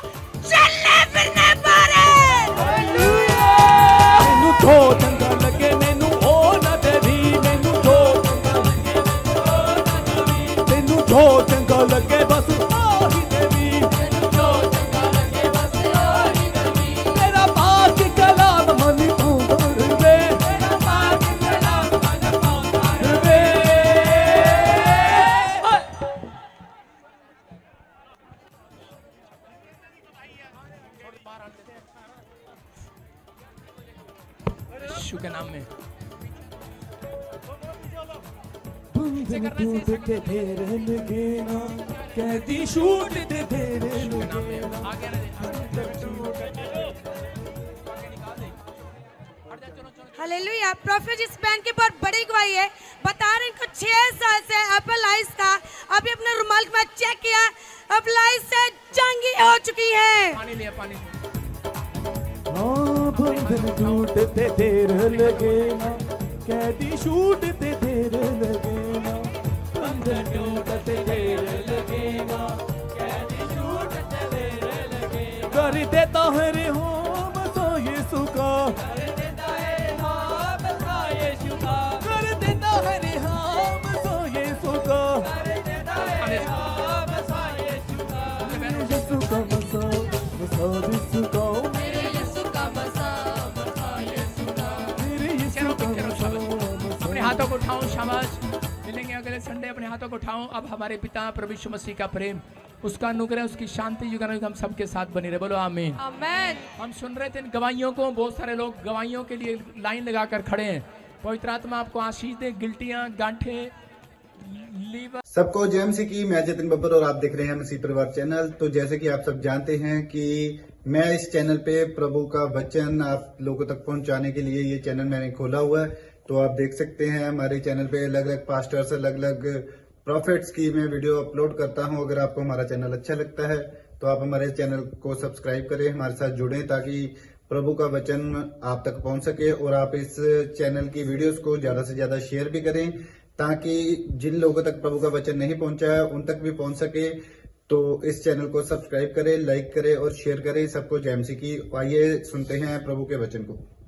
चलने फिरने पारे। मैनू तो चंगा लगे मैनू ओ ना देवी, मैनू तो चंगा लगे मैनू तो चंगा लगे बस ओही देवी, मैनू तो चंगा लगे बस ओही देवी। तेरा पाक कलाम मन तू दरवे, तेरा पाक कलाम मन तू दरवे। यीशु के नाम में बंधन टूटते तेरे लगे ना, कैदी छूटते तेरे लगे ना। हालेलुया। प्रॉफिट इस बहन की बहुत बड़ी गवाही है। बता रहे इनको 6 साल से एप्पल आइस था, अभी अपने रुमाल में चेक किया, एप्पल आइस से चंगी हो चुकी है। पानी लिया, पानी। हाँ बंधन टूटते तेरे लगे ना, कैदी छूटते तेरे लगे ना, बंधन टूटते तेरे लगे ना, कैदी छूटते तेरे लगे ना। कर देता है रिहाम तो यीशु का, कर देता है रिहाम तो यीशु का, कर देता है रिहाम तो यीशु का, कर देता है रिहाम तो यीशु का। यीशु का मसा मसा यीशु का, अपने हाथों को उठाओ, शाबाश। मिलेंगे अगले संडे, अपने हाथों को उठाओ। अब हमारे पिता प्रभु यीशु मसीह का प्रेम, उसका अनुग्रह, उसकी शांति युगानुयुग हम सबके साथ बनी रहे। बोलो आमीन। आमीन। हम सुन रहे थे इन गवाहियों को, बहुत सारे लोग गवाहियों के लिए लाइन लगाकर खड़े हैं। पवित्र आत्मा आपको आशीष दे। गिल्टियां, गांठें, लीवर। सबको जय मसीह की। मैं जतिन बब्बर और आप देख रहे हैं मसीह परिवार चैनल। तो जैसे कि आप सब जानते हैं कि मैं इस चैनल पे प्रभु का वचन आप लोगों तक पहुंचाने के लिए ये चैनल मैंने खोला हुआ है। तो आप देख सकते हैं हमारे चैनल पे अलग अलग पास्टर्स, अलग अलग प्रॉफिट्स की मैं वीडियो अपलोड करता हूं। अगर आपको हमारा चैनल अच्छा लगता है तो आप हमारे चैनल को सब्सक्राइब करें, हमारे साथ जुड़ें, ताकि प्रभु का वचन आप तक पहुंच सके। और आप इस चैनल की वीडियोस को ज्यादा से ज्यादा शेयर भी करें, ताकि जिन लोगों तक प्रभु का वचन नहीं पहुंचा है उन तक भी पहुंच सके। तो इस चैनल को सब्सक्राइब करें, लाइक करें और शेयर करें। सबको जय मसीह की। आइए सुनते हैं प्रभु के वचन को।